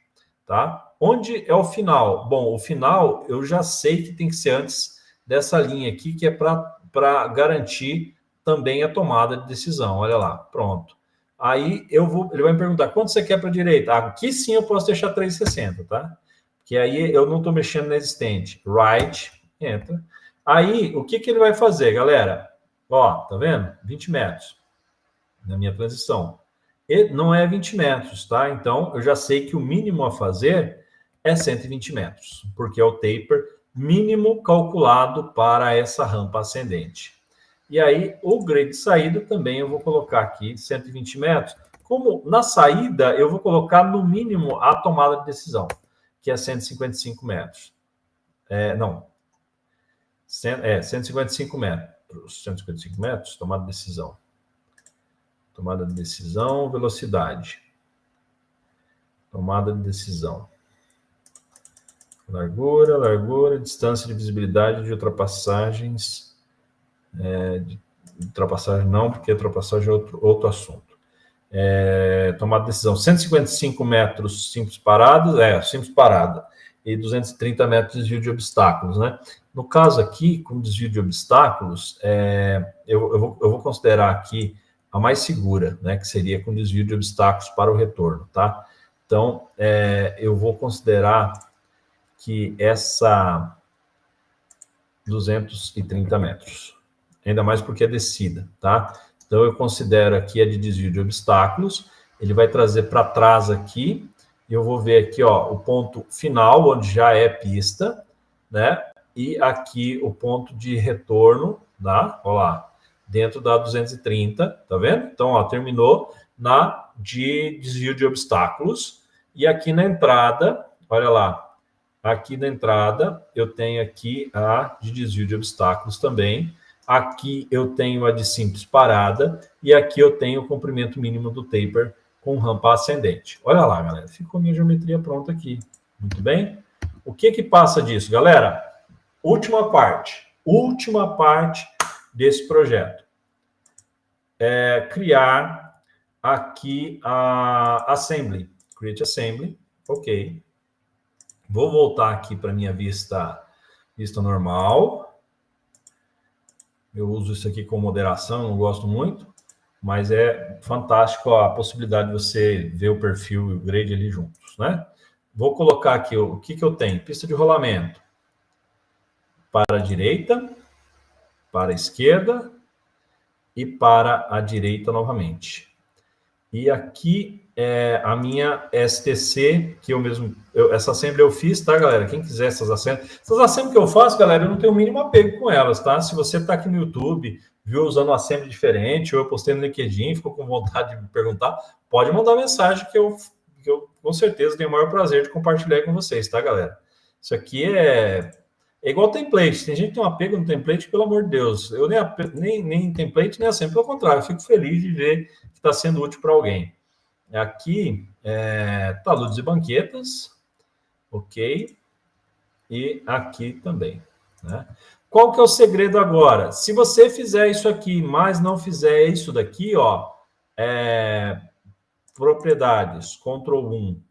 Tá? Onde é o final? Bom, o final eu já sei que tem que ser antes dessa linha aqui, que é para garantir também a tomada de decisão. Olha lá, pronto. Aí ele vai me perguntar, quanto você quer para a direita? Aqui sim eu posso deixar 3,60, tá? Que aí eu não estou mexendo na existente. Right, entra. Aí, o que ele vai fazer, galera? Ó, tá vendo? 20 metros na minha transição. E não é 20 metros, tá? Então, eu já sei que o mínimo a fazer é 120 metros, porque é o taper mínimo calculado para essa rampa ascendente. E aí, o grade de saída também eu vou colocar aqui 120 metros. Como na saída, eu vou colocar no mínimo a tomada de decisão, que é 155 metros. Não. 155 metros. 155 metros, tomada de decisão. Tomada de decisão, velocidade. Tomada de decisão. Largura, distância de visibilidade de ultrapassagens. Ultrapassagem não, porque ultrapassagem é outro assunto. Tomada de decisão, 155 metros simples parada, simples parada, e 230 metros de desvio de obstáculos, né? No caso aqui, com desvio de obstáculos, eu vou considerar aqui a mais segura, né? Que seria com desvio de obstáculos para o retorno, tá? Então, eu vou considerar que essa 230 metros, ainda mais porque é descida, tá? Então, eu considero aqui a de desvio de obstáculos, ele vai trazer para trás aqui, e eu vou ver aqui, ó, o ponto final, onde já é pista, né? E aqui o ponto de retorno, tá? Ó lá, dentro da 230, tá vendo? Então, ó, terminou na de desvio de obstáculos, e aqui na entrada, olha lá, aqui na entrada, eu tenho aqui a de desvio de obstáculos também. Aqui eu tenho a de simples parada. E aqui eu tenho o comprimento mínimo do taper com rampa ascendente. Olha lá, galera. Ficou minha geometria pronta aqui. Muito bem? O que passa disso, galera? Última parte desse projeto. Criar aqui a assembly. Create assembly. Ok. Vou voltar aqui para minha vista normal. Eu uso isso aqui com moderação, não gosto muito, mas é fantástico a possibilidade de você ver o perfil e o grade ali juntos, né? Vou colocar aqui o que eu tenho. Pista de rolamento para a direita, para a esquerda e para a direita novamente. E aqui é a minha STC, que essa assembly eu fiz, tá, galera? Quem quiser essas assembly que eu faço, galera, eu não tenho o mínimo apego com elas, tá? Se você tá aqui no YouTube, viu usando uma assembly diferente, ou eu postei no LinkedIn, ficou com vontade de me perguntar, pode mandar mensagem que eu com certeza tenho o maior prazer de compartilhar com vocês, tá, galera? Isso aqui é igual template. Tem gente que tem um apego no template, pelo amor de Deus. Eu nem template, nem assembly, pelo contrário, eu fico feliz de ver que está sendo útil para alguém. Aqui, taludes e banquetas, ok, e aqui também, né? Qual que é o segredo agora? Se você fizer isso aqui, mas não fizer isso daqui, ó, propriedades, Ctrl 1,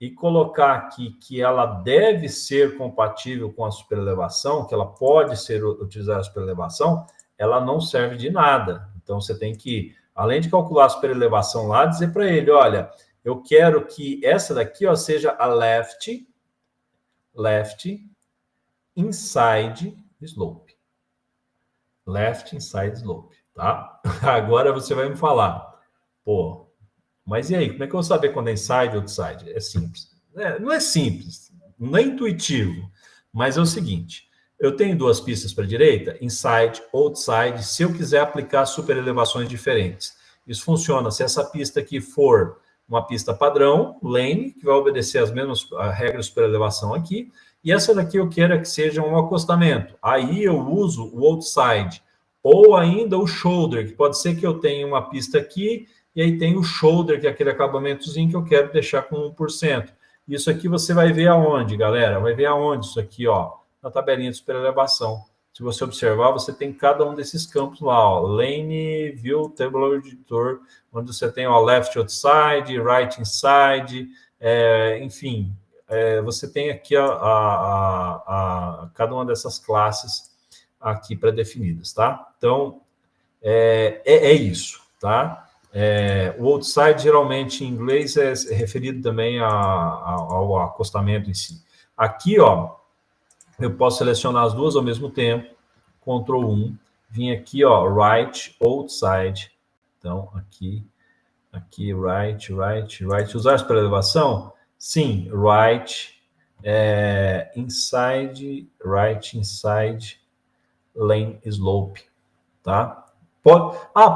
e colocar aqui que ela deve ser compatível com a superelevação, que ela pode utilizar a superelevação, ela não serve de nada, Então, você tem que, além de calcular a superelevação lá, dizer para ele, olha, eu quero que essa daqui, ó, seja a left inside slope. Left inside slope, tá? Agora você vai me falar, pô, mas e aí, como é que eu vou saber quando é inside ou outside? É simples. Não é simples, não é intuitivo, mas é o seguinte, eu tenho duas pistas para a direita, inside, outside, se eu quiser aplicar superelevações diferentes. Isso funciona se essa pista aqui for uma pista padrão, lane, que vai obedecer as mesmas regras de superelevação aqui, e essa daqui eu quero que seja um acostamento. Aí eu uso o outside, ou ainda o shoulder, que pode ser que eu tenha uma pista aqui, e aí tem o shoulder, que é aquele acabamentozinho que eu quero deixar com 1%. Isso aqui você vai ver aonde, galera? Vai ver aonde isso aqui, ó, na tabelinha de superelevação. Se você observar, você tem cada um desses campos lá, ó, Lane, View, Tabular Editor, onde você tem, ó, Left Outside, Right Inside, enfim, você tem aqui cada uma dessas classes aqui pré-definidas, tá? Então, é isso, tá? O outside, geralmente, em inglês, é referido também ao acostamento em si. Aqui, ó, eu posso selecionar as duas ao mesmo tempo, Ctrl 1, vim aqui, ó, right, outside. Então, aqui, right. Usar para elevação? Sim, right inside lane slope, tá?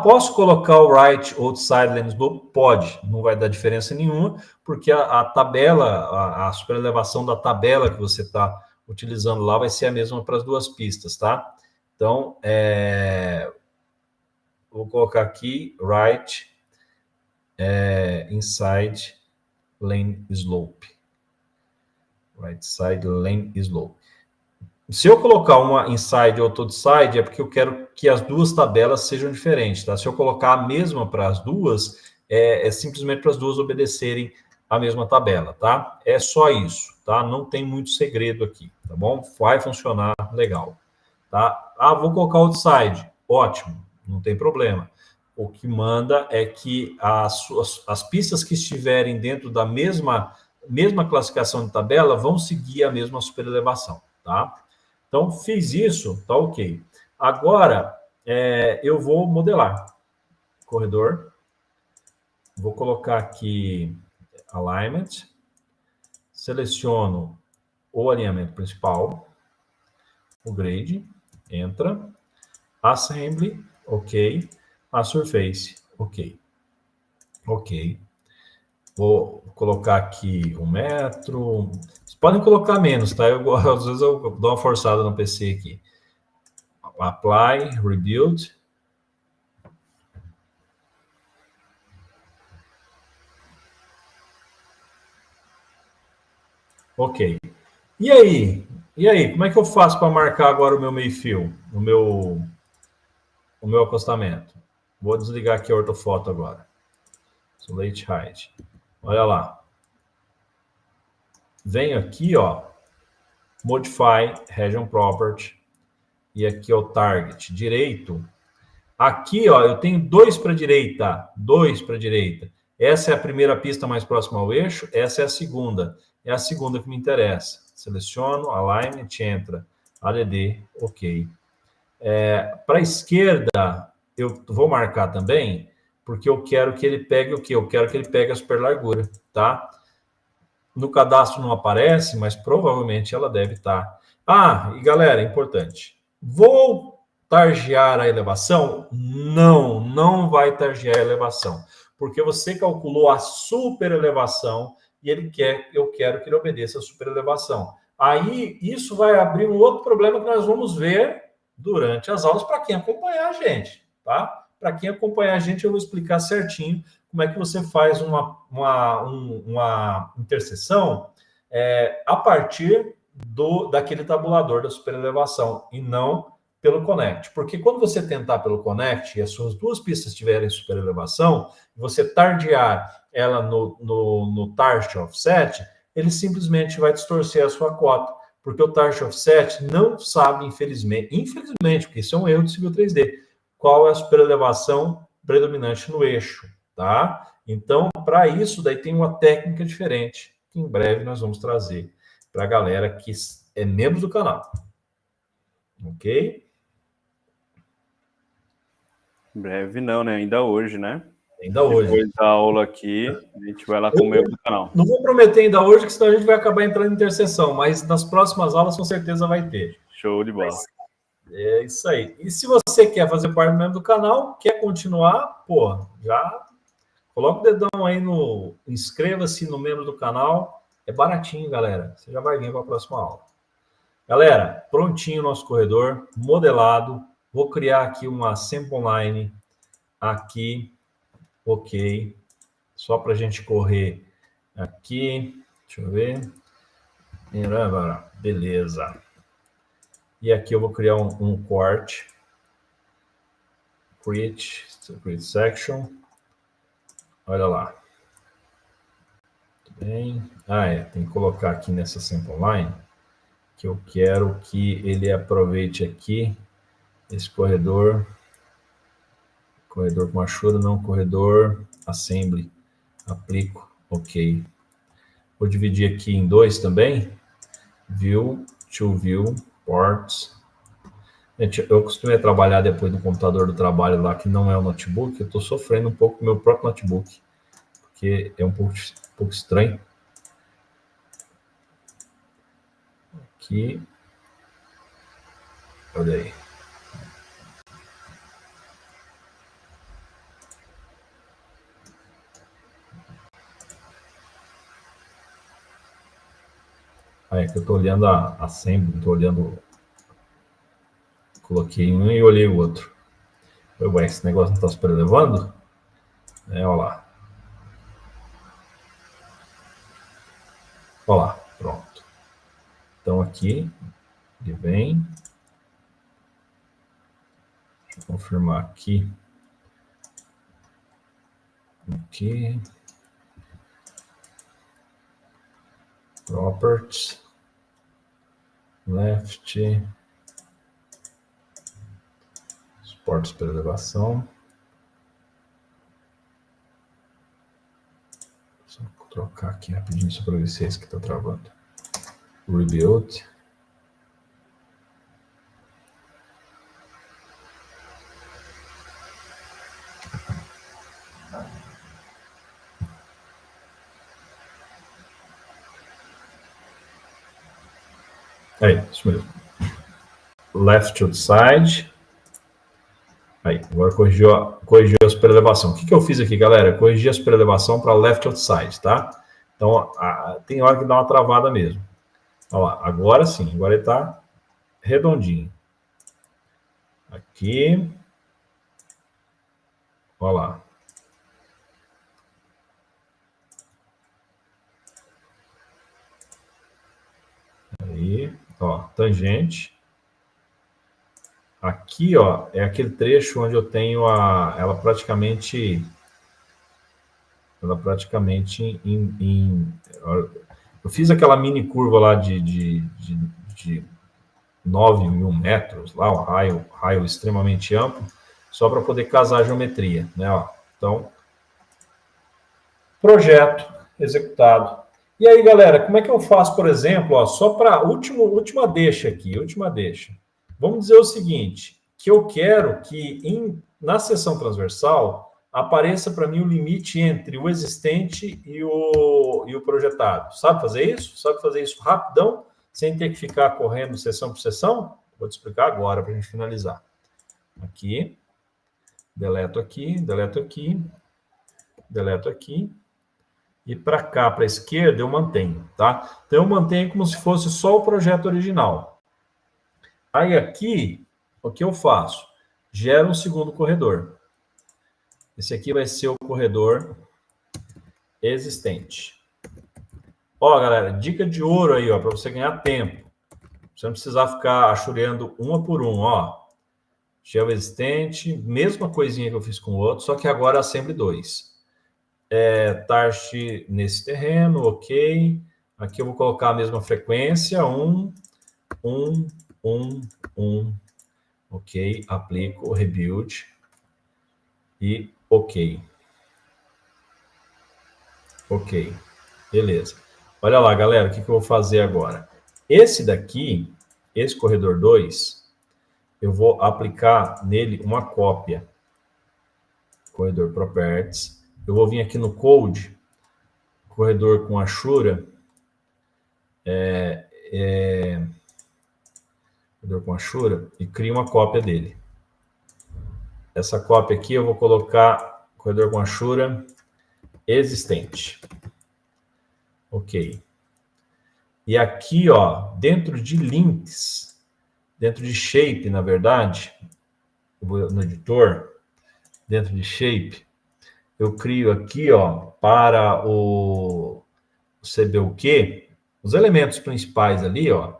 Posso colocar o right outside lane slope? Pode, não vai dar diferença nenhuma, porque a tabela, a superelevação da tabela que você está utilizando lá vai ser a mesma para as duas pistas, tá? Então, vou colocar aqui right inside lane slope. Right side lane slope. Se eu colocar uma inside ou outside, é porque eu quero que as duas tabelas sejam diferentes, tá? Se eu colocar a mesma para as duas, é simplesmente para as duas obedecerem a mesma tabela, tá? É só isso, tá? Não tem muito segredo aqui, tá bom? Vai funcionar legal, tá? Vou colocar outside. Ótimo, não tem problema. O que manda é que as pistas que estiverem dentro da mesma classificação de tabela vão seguir a mesma superelevação, tá? Então, fiz isso, tá ok. Agora, eu vou modelar. Corredor. Vou colocar aqui Alignment. Seleciono o alinhamento principal. O Grade. Entra. Assembly. Ok. A Surface. Ok. Ok. Vou colocar aqui 1 metro. Vocês podem colocar menos, tá? Às vezes eu dou uma forçada no PC aqui. Apply, Rebuild. Ok. E aí? Como é que eu faço para marcar agora o meu meio-fio? O meu acostamento? Vou desligar aqui a ortofoto agora. Isolate Height. Olha lá. Venho aqui, ó, Modify, Region Property, e aqui, ó, Target, direito. Aqui, ó, eu tenho 2 para a direita, Essa é a primeira pista mais próxima ao eixo, essa é a segunda. É a segunda que me interessa. Seleciono, Alignment, entra, ADD, ok. Para a esquerda, eu vou marcar também, porque eu quero que ele pegue o quê? Eu quero que ele pegue a super largura, tá? No cadastro não aparece, mas provavelmente ela deve estar. E galera, importante. Vou targear a elevação? Não vai targear a elevação. Porque você calculou a super elevação e eu quero que ele obedeça a super elevação. Aí, isso vai abrir um outro problema que nós vamos ver durante as aulas para quem acompanhar a gente, tá? Para quem acompanhar a gente, eu vou explicar certinho como é que você faz uma interseção a partir daquele tabulador da superelevação e não pelo connect. Porque quando você tentar pelo connect e as suas duas pistas tiverem superelevação, você targear ela no target offset, ele simplesmente vai distorcer a sua cota, porque o target offset não sabe, infelizmente, porque isso é um erro de Civil 3D, qual é a superelevação predominante no eixo, tá? Então, para isso, daí tem uma técnica diferente, que em breve nós vamos trazer para a galera que é membro do canal. Ok? Em breve não, né? Ainda hoje, né? Ainda hoje. Depois da aula aqui, a gente vai lá com o membro do canal. Não vou prometer ainda hoje, que senão a gente vai acabar entrando em interseção, mas nas próximas aulas com certeza vai ter. Show de bola. É isso aí. E se você quer fazer parte do membro do canal, quer continuar, pô, já coloca o dedão aí no... Inscreva-se no membro do canal. É baratinho, galera. Você já vai vir para a próxima aula. Galera, prontinho o nosso corredor, modelado. Vou criar aqui uma sample line aqui. Ok. Só para a gente correr aqui. Deixa eu ver. Beleza. E aqui eu vou criar um corte. Create section. Olha lá. Muito bem. Tem que colocar aqui nessa sample line que eu quero que ele aproveite aqui esse corredor. Corredor com ajuda, não corredor assembly. Aplico. Ok. Vou dividir aqui em dois também. View, to view, ports. Gente, eu costumei trabalhar depois no computador do trabalho lá, que não é o notebook. Eu estou sofrendo um pouco com o meu próprio notebook, porque é um pouco estranho. Aqui. Olha aí. Aí é que eu estou olhando a assembly, estou olhando... Coloquei um e olhei o outro. Ué, esse negócio não está super elevando? Olha lá. Olha lá, pronto. Então aqui, ele vem. Deixa eu confirmar aqui. Aqui. Properties. Left. Suportes para elevação. Só vou trocar aqui rapidinho só para ver se é esse que está travando. Rebuild. Aí, isso mesmo. Left outside. Aí, agora corrigiu a superelevação. O que eu fiz aqui, galera? Corrigi a superelevação para left outside, tá? Então, tem hora que dá uma travada mesmo. Olha lá, agora sim, agora ele está redondinho. Aqui. Olha lá. Aí, ó, tangente. Aqui, ó, é aquele trecho onde eu tenho ela praticamente eu fiz aquela mini curva lá de 9.000 metros, lá, um raio extremamente amplo, só para poder casar a geometria, né? Ó. Então, projeto executado. E aí, galera, como é que eu faço, por exemplo, ó, só para última deixa aqui, última deixa. Vamos dizer o seguinte, que eu quero que na seção transversal apareça para mim o limite entre o existente e o projetado. Sabe fazer isso? Sabe fazer isso rapidão, sem ter que ficar correndo seção por seção? Vou te explicar agora para a gente finalizar. Aqui, deleto aqui, deleto aqui, deleto aqui. E para cá, para a esquerda, eu mantenho, tá? Então, eu mantenho como se fosse só o projeto original. Aí aqui, o que eu faço? Gero um segundo corredor. Esse aqui vai ser o corredor existente. Ó, galera, dica de ouro aí, ó, para você ganhar tempo. Você não precisar ficar achureando uma por um, ó. Geo existente, mesma coisinha que eu fiz com o outro, só que agora assembly 2. Tarsh nesse terreno, ok. Aqui eu vou colocar a mesma frequência, 1, 1, 1, 1. Ok, aplico, rebuild e ok. Ok, beleza. Olha lá, galera, o que eu vou fazer agora? Esse daqui, esse corredor 2, eu vou aplicar nele uma cópia. Corredor Properties. Eu vou vir aqui no Code, corredor com Ashura, corredor com Ashura, e crio uma cópia dele. Essa cópia aqui eu vou colocar corredor com Ashura existente. Ok. E aqui, ó, dentro de links, dentro de shape, na verdade, eu vou no editor, dentro de shape, eu crio aqui, ó, para o CBUQ, os elementos principais ali, ó,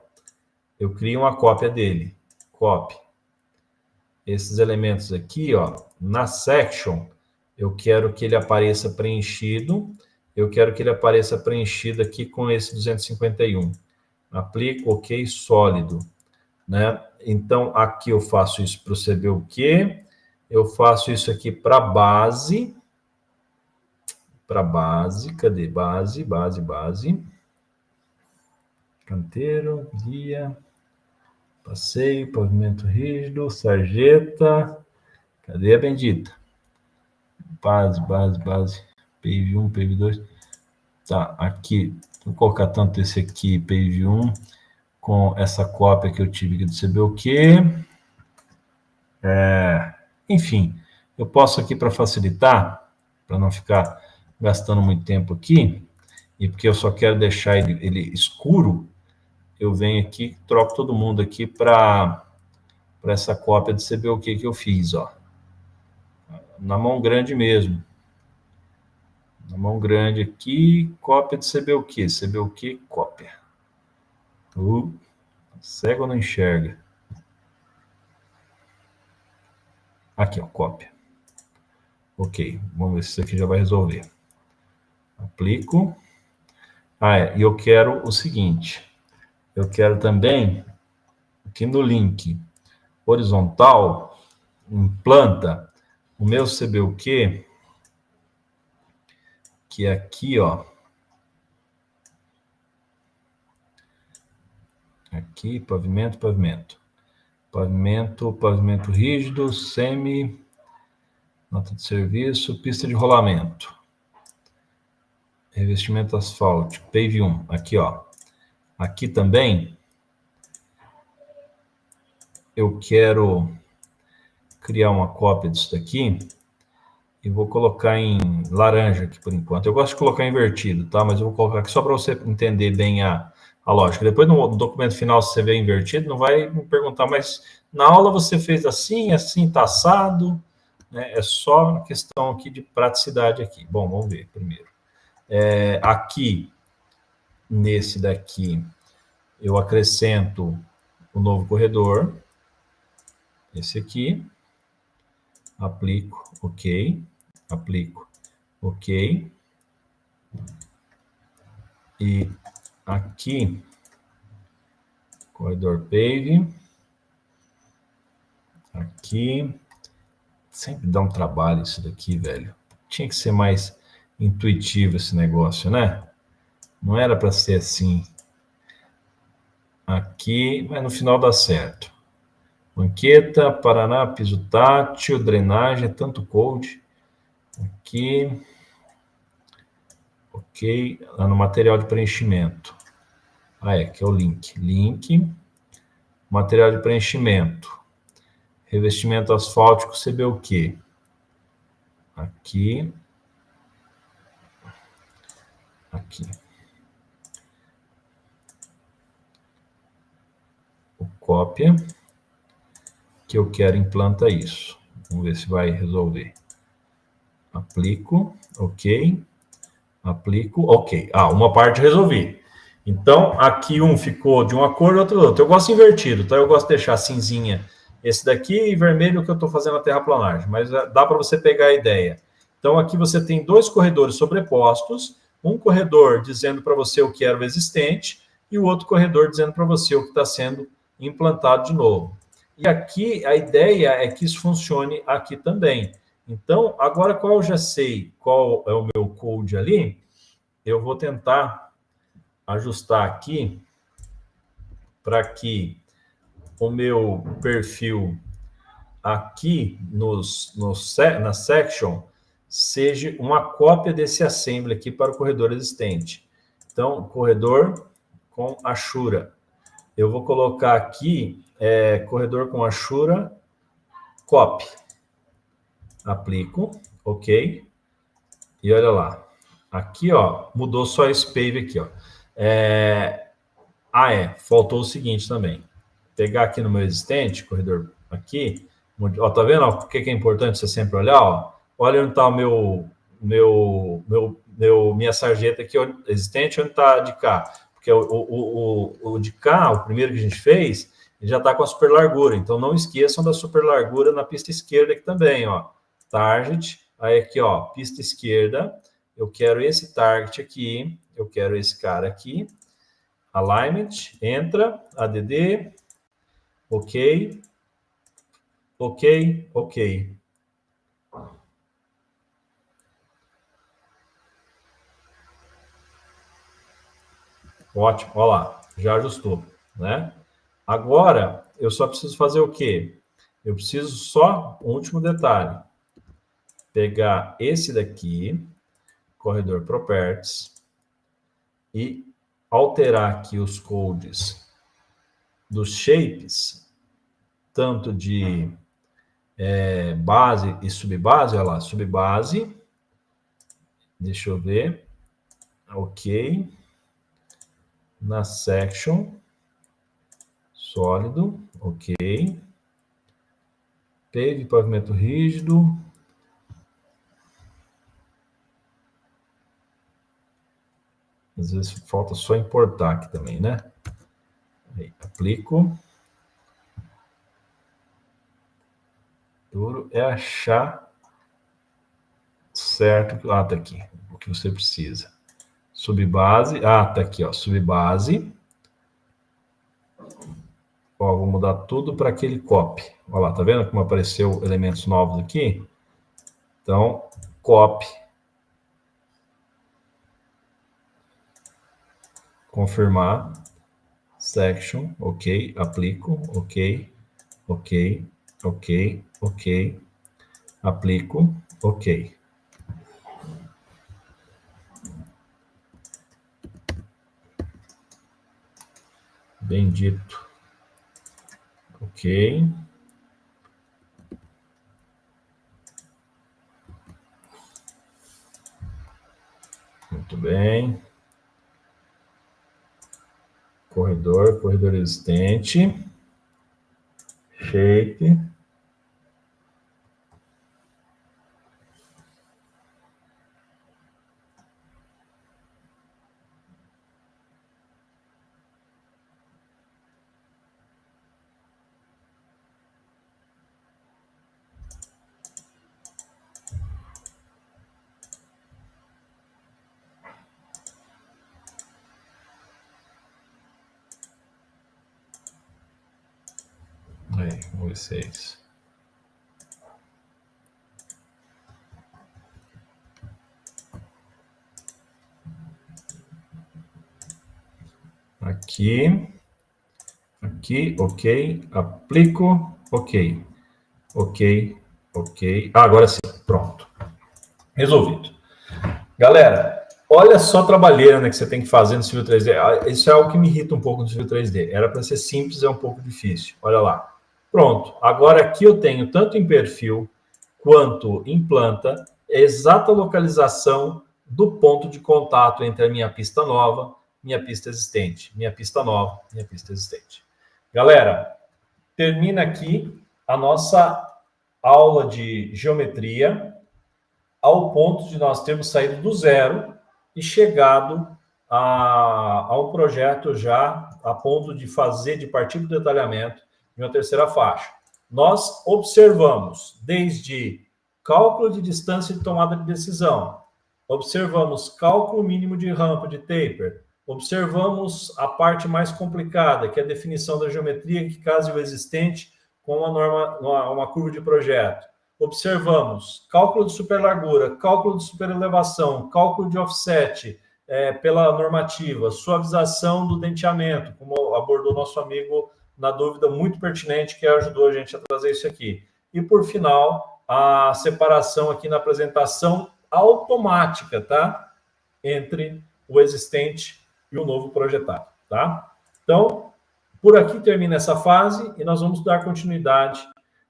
eu crio uma cópia dele. Copy. Esses elementos aqui, ó, na section, eu quero que ele apareça preenchido. Eu quero que ele apareça preenchido aqui com esse 251. Aplico, ok, sólido, né? Então, aqui eu faço isso para o CBUQ. Eu faço isso aqui para base. Para base, cadê? Base. Canteiro, guia, passeio, pavimento rígido, sarjeta. Cadê a bendita? Base. Pave 1, Pave 2. Tá, aqui. Vou colocar tanto esse aqui, Pave 1, com essa cópia que eu tive aqui do CBUQ. Enfim, eu posso aqui para facilitar, para não ficar gastando muito tempo aqui, e porque eu só quero deixar ele escuro, eu venho aqui, troco todo mundo aqui para essa cópia de CBUQ que eu fiz, ó. Na mão grande mesmo. Na mão grande aqui, cópia de CBUQ. CBUQ, cópia. Cego não enxerga. Aqui, ó, cópia. Ok, vamos ver se isso aqui já vai resolver. Aplico. E eu quero o seguinte. Eu quero também, aqui no link horizontal, implanta o meu CBUQ, que é aqui, ó. Aqui, pavimento. Pavimento rígido, semi, nota de serviço, pista de rolamento. Revestimento asfáltico, Pave 1, aqui, ó. Aqui também, eu quero criar uma cópia disso daqui e vou colocar em laranja aqui por enquanto. Eu gosto de colocar invertido, tá? Mas eu vou colocar aqui só para você entender bem a lógica. Depois no documento final, se você ver invertido, não vai me perguntar, mas na aula você fez assim tá assado, né? É só uma questão aqui de praticidade aqui. Bom, vamos ver primeiro. Aqui, nesse daqui, eu acrescento o novo corredor. Esse aqui. Aplico, ok. Aplico, ok. E aqui, corredor pave. Aqui. Sempre dá um trabalho isso daqui, velho. Tinha que ser mais intuitivo esse negócio, né? Não era para ser assim. Aqui, mas no final dá certo. Banqueta, Paraná, piso tátil, drenagem, tanto code. Aqui. Ok. Lá no material de preenchimento. Aqui é o link. Link. Material de preenchimento. Revestimento asfáltico, CBUQ. Aqui. Aqui. O cópia. Que eu quero implanta isso. Vamos ver se vai resolver. Aplico, ok. Aplico, ok. Uma parte resolvi. Então, aqui um ficou de uma cor, outro de outra. Eu gosto invertido, tá? Eu gosto de deixar cinzinha esse daqui e vermelho que eu estou fazendo a terraplanagem, mas dá para você pegar a ideia. Então, aqui você tem dois corredores sobrepostos, um corredor dizendo para você o que era o existente e o outro corredor dizendo para você o que está sendo implantado de novo. E aqui a ideia é que isso funcione aqui também. Então, agora qual eu já sei qual é o meu code ali, eu vou tentar ajustar aqui para que o meu perfil aqui na section seja uma cópia desse assembly aqui para o corredor existente. Então, corredor com Ashura. Eu vou colocar aqui corredor com Ashura copy. Aplico, ok. E olha lá. Aqui, ó, mudou só esse pave aqui, ó. Faltou o seguinte também. Pegar aqui no meu existente, corredor aqui, ó, tá vendo? Ó, por que é importante você sempre olhar? Ó? Olha onde está o minha sarjeta aqui existente, onde está de cá. Porque o de cá, o primeiro que a gente fez, ele já está com a super largura. Então, não esqueçam da super largura na pista esquerda aqui também, ó. Target, aí aqui, ó, pista esquerda. Eu quero esse target aqui, eu quero esse cara aqui. Alignment, entra, ADD, ok, ok, ok. Ótimo, olha lá, já ajustou, né? Agora, eu só preciso fazer o quê? Eu preciso só, um último detalhe, pegar esse daqui, corredor Properties, e alterar aqui os codes dos shapes, tanto de base e subbase, olha lá, subbase, deixa eu ver, ok, na section, sólido, ok, pave, pavimento rígido, às vezes falta só importar aqui também, né? Aí, aplico. Duro é achar certo. Ah, tá aqui. O que você precisa. Subbase. Ah, tá aqui, ó. Subbase. Ó, vou mudar tudo para aquele copy. Olha lá, tá vendo como apareceu elementos novos aqui? Então, copy. Confirmar. Section. Ok. Aplico. Ok. Ok. Ok. Ok. Aplico. Ok. Bendito. Ok. Muito bem. Corredor existente. Shape. Aí, vamos ver se é isso. Aqui, ok, aplico, ok, ok. Ah, agora sim, pronto. Resolvido. Galera, olha só a trabalheira, né, que você tem que fazer no Civil 3D. Isso é algo que me irrita um pouco no Civil 3D. Era para ser simples, é um pouco difícil. Olha lá. Pronto. Agora aqui eu tenho, tanto em perfil quanto em planta, a exata localização do ponto de contato entre a minha pista nova, minha pista existente, minha pista nova, minha pista existente. Galera, termina aqui a nossa aula de geometria, ao ponto de nós termos saído do zero e chegado a um projeto já a ponto de partir do detalhamento de uma terceira faixa. Nós observamos desde cálculo de distância de tomada de decisão, observamos cálculo mínimo de rampa de taper, observamos a parte mais complicada, que é a definição da geometria que case o existente com uma curva de projeto. Observamos cálculo de superlargura, cálculo de superelevação, cálculo de offset pela normativa, suavização do denteamento, como abordou nosso amigo na dúvida muito pertinente que ajudou a gente a trazer isso aqui. E, por final, a separação aqui na apresentação automática, tá? Entre o existente e o novo projetado, tá? Então, por aqui termina essa fase e nós vamos dar continuidade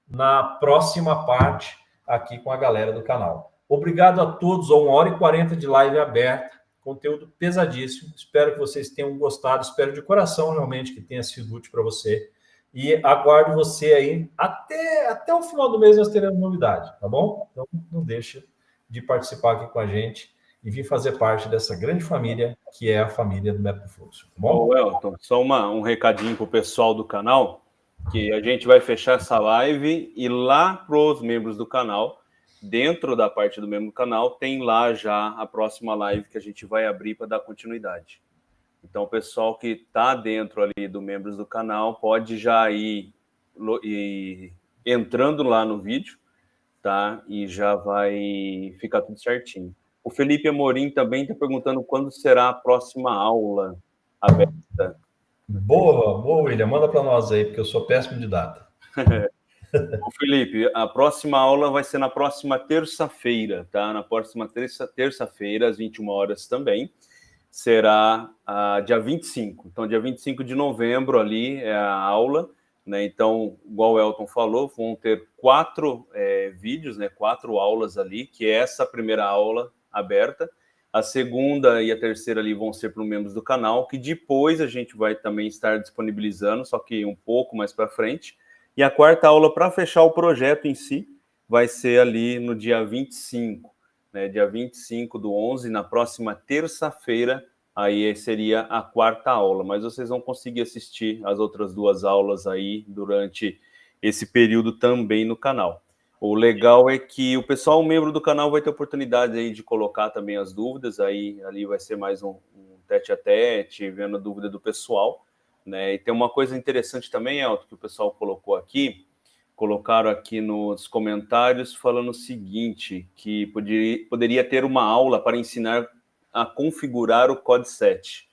na próxima parte aqui com a galera do canal. Obrigado a todos, 1h40 de live aberta, conteúdo pesadíssimo. Espero que vocês tenham gostado, espero de coração realmente que tenha sido útil para você. E aguardo você aí até o final do mês nós teremos novidade, tá bom? Então não deixa de participar aqui com a gente e vir fazer parte dessa grande família que é a família do Método Fluxo, tá bom? Ô, Elton, só um recadinho para o pessoal do canal, que a gente vai fechar essa live e lá para os membros do canal, dentro da parte do membro do canal, tem lá já a próxima live que a gente vai abrir para dar continuidade. Então, o pessoal que está dentro ali do membros do canal pode já ir entrando lá no vídeo, tá? E já vai ficar tudo certinho. O Felipe Amorim também está perguntando quando será a próxima aula aberta. Boa, William. Manda para nós aí, porque eu sou péssimo de data. O Felipe, a próxima aula vai ser na próxima terça-feira, tá? Na próxima terça-feira, às 21 horas também. Será dia 25. Então, dia 25 de novembro ali é a aula, né? Então, igual o Elton falou, vão ter 4 vídeos, né? 4 aulas ali, que é essa primeira aula aberta. A segunda e a terceira ali vão ser para os membros do canal, que depois a gente vai também estar disponibilizando, só que um pouco mais para frente. E a quarta aula, para fechar o projeto em si, vai ser ali no dia 25. Né, dia 25 do 11, na próxima terça-feira, aí seria a quarta aula, mas vocês vão conseguir assistir as outras 2 aulas aí durante esse período também no canal. O legal é que o pessoal, membro do canal, vai ter oportunidade aí de colocar também as dúvidas, aí ali vai ser mais um tete-a-tete, vendo a dúvida do pessoal, né? E tem uma coisa interessante também, Elton, que o pessoal colocaram aqui nos comentários falando o seguinte, que poderia ter uma aula para ensinar a configurar o COD7.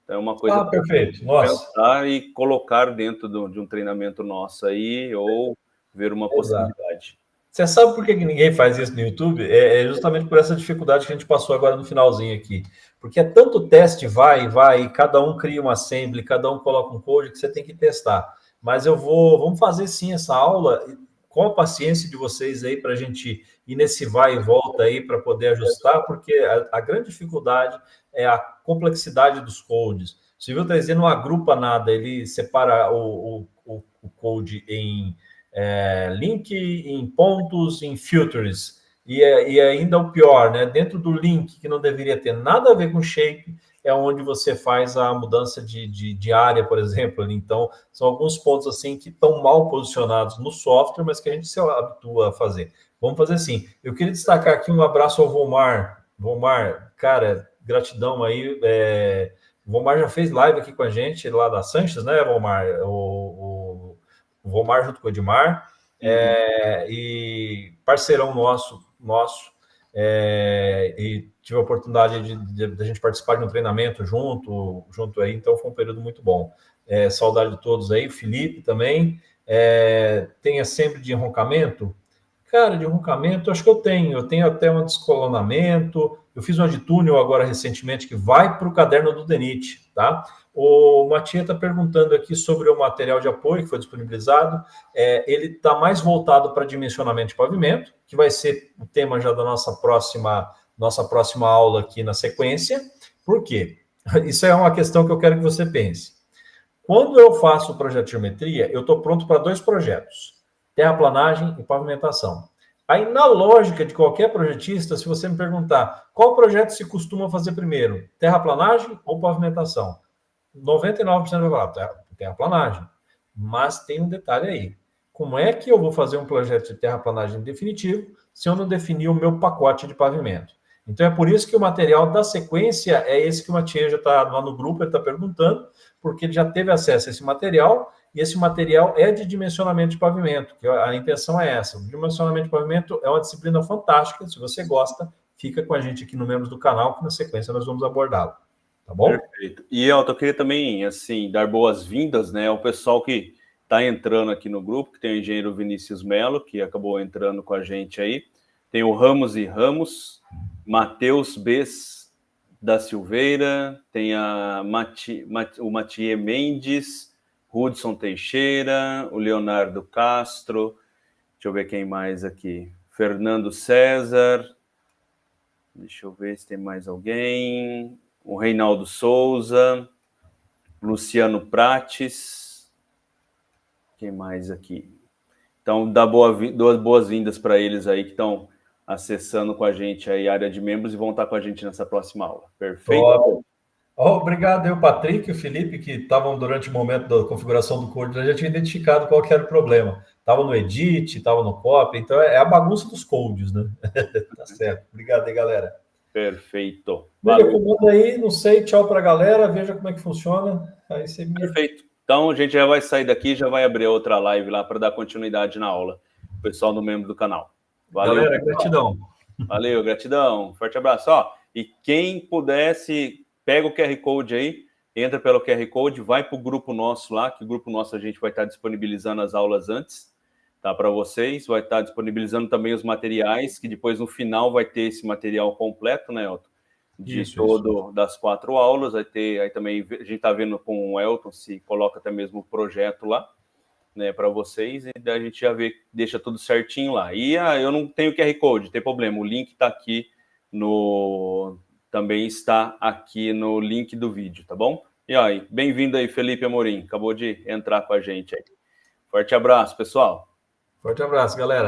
Então é uma coisa perfeito. Nossa. Pensar e colocar dentro de um treinamento nosso aí, ou ver uma possibilidade. Você sabe por que ninguém faz isso no YouTube? É justamente por essa dificuldade que a gente passou agora no finalzinho aqui. Porque é tanto teste, vai, e cada um cria uma assembly, cada um coloca um code que você tem que testar. Mas vamos fazer sim essa aula com a paciência de vocês aí para a gente ir nesse vai e volta aí para poder ajustar, porque a grande dificuldade é a complexidade dos codes. O Civil 3D não agrupa nada, ele separa o code em link, em pontos, em filters. E ainda o pior, né? Dentro do link, que não deveria ter nada a ver com shape, é onde você faz a mudança de área, por exemplo. Então, são alguns pontos assim que estão mal posicionados no software, mas que a gente se habitua a fazer. Vamos fazer assim. Eu queria destacar aqui um abraço ao Volmar. Volmar, cara, gratidão aí. O Volmar já fez live aqui com a gente, lá da Sanches, né, Volmar? O Volmar junto com o Edmar. E parceirão nosso. E tive a oportunidade de a gente participar de um treinamento junto aí, então foi um período muito bom. Saudade de todos aí, o Felipe também. Tenha sempre de enroncamento? Cara, de enroncamento, acho que eu tenho até um descolonamento, eu fiz um de túnel agora recentemente que vai para o caderno do DENIT, tá? O Matias está perguntando aqui sobre o material de apoio que foi disponibilizado. Ele está mais voltado para dimensionamento de pavimento, que vai ser o tema já da nossa próxima aula aqui na sequência. Por quê? Isso é uma questão que eu quero que você pense. Quando eu faço o projeto de geometria, eu estou pronto para 2 projetos: terraplanagem e pavimentação. Aí, na lógica de qualquer projetista, se você me perguntar qual projeto se costuma fazer primeiro, terraplanagem ou pavimentação? 99% vai falar terraplanagem. Mas tem um detalhe aí. Como é que eu vou fazer um projeto de terraplanagem definitivo se eu não definir o meu pacote de pavimento? Então, é por isso que o material da sequência é esse que o Mathieu já está lá no grupo, ele está perguntando, porque ele já teve acesso a esse material, e esse material é de dimensionamento de pavimento, que a intenção é essa. O dimensionamento de pavimento é uma disciplina fantástica, se você gosta, fica com a gente aqui no Membros do Canal, que na sequência nós vamos abordá-lo. Tá bom? Perfeito. E, Elton, eu queria também, assim, dar boas-vindas, né, ao pessoal que está entrando aqui no grupo, que tem o engenheiro Vinícius Melo, que acabou entrando com a gente aí, tem o Ramos e Ramos, Matheus Bess da Silveira, tem o Mathieu Mendes, Hudson Teixeira, o Leonardo Castro, deixa eu ver quem mais aqui, Fernando César, deixa eu ver se tem mais alguém, o Reinaldo Souza, Luciano Prates, quem mais aqui? Então, dá duas boas-vindas para eles aí que estão acessando com a gente aí a área de membros e vão estar com a gente nessa próxima aula. Perfeito? Obrigado, eu, Patrick e o Felipe, que estavam durante o momento da configuração do código, já tinha identificado qual que era o problema. Estava no edit, estava no copy, então é a bagunça dos codes, né? Tá certo. Obrigado aí, galera. Perfeito. Valeu. Comanda aí, não sei, tchau para a galera, veja como é que funciona. Aí você me... Perfeito. Então, a gente já vai sair daqui e já vai abrir outra live lá para dar continuidade na aula. O pessoal do membro do canal. Valeu. Galera, gratidão. Valeu, gratidão. Forte abraço. Ó, e quem pudesse, pega o QR Code aí, entra pelo QR Code, vai para o grupo nosso lá, que o grupo nosso a gente vai estar disponibilizando as aulas antes, tá, para vocês. Vai estar disponibilizando também os materiais, que depois no final vai ter esse material completo, né, Elton? Das 4 aulas, vai ter, aí também a gente está vendo com o Elton se coloca até mesmo o projeto lá, né, para vocês, e daí a gente já vê, deixa tudo certinho lá. E eu não tenho QR Code, não tem problema, o link está aqui também está aqui no link do vídeo, tá bom? E aí, bem-vindo aí, Felipe Amorim, acabou de entrar com a gente aí. Forte abraço, pessoal. Forte abraço, galera.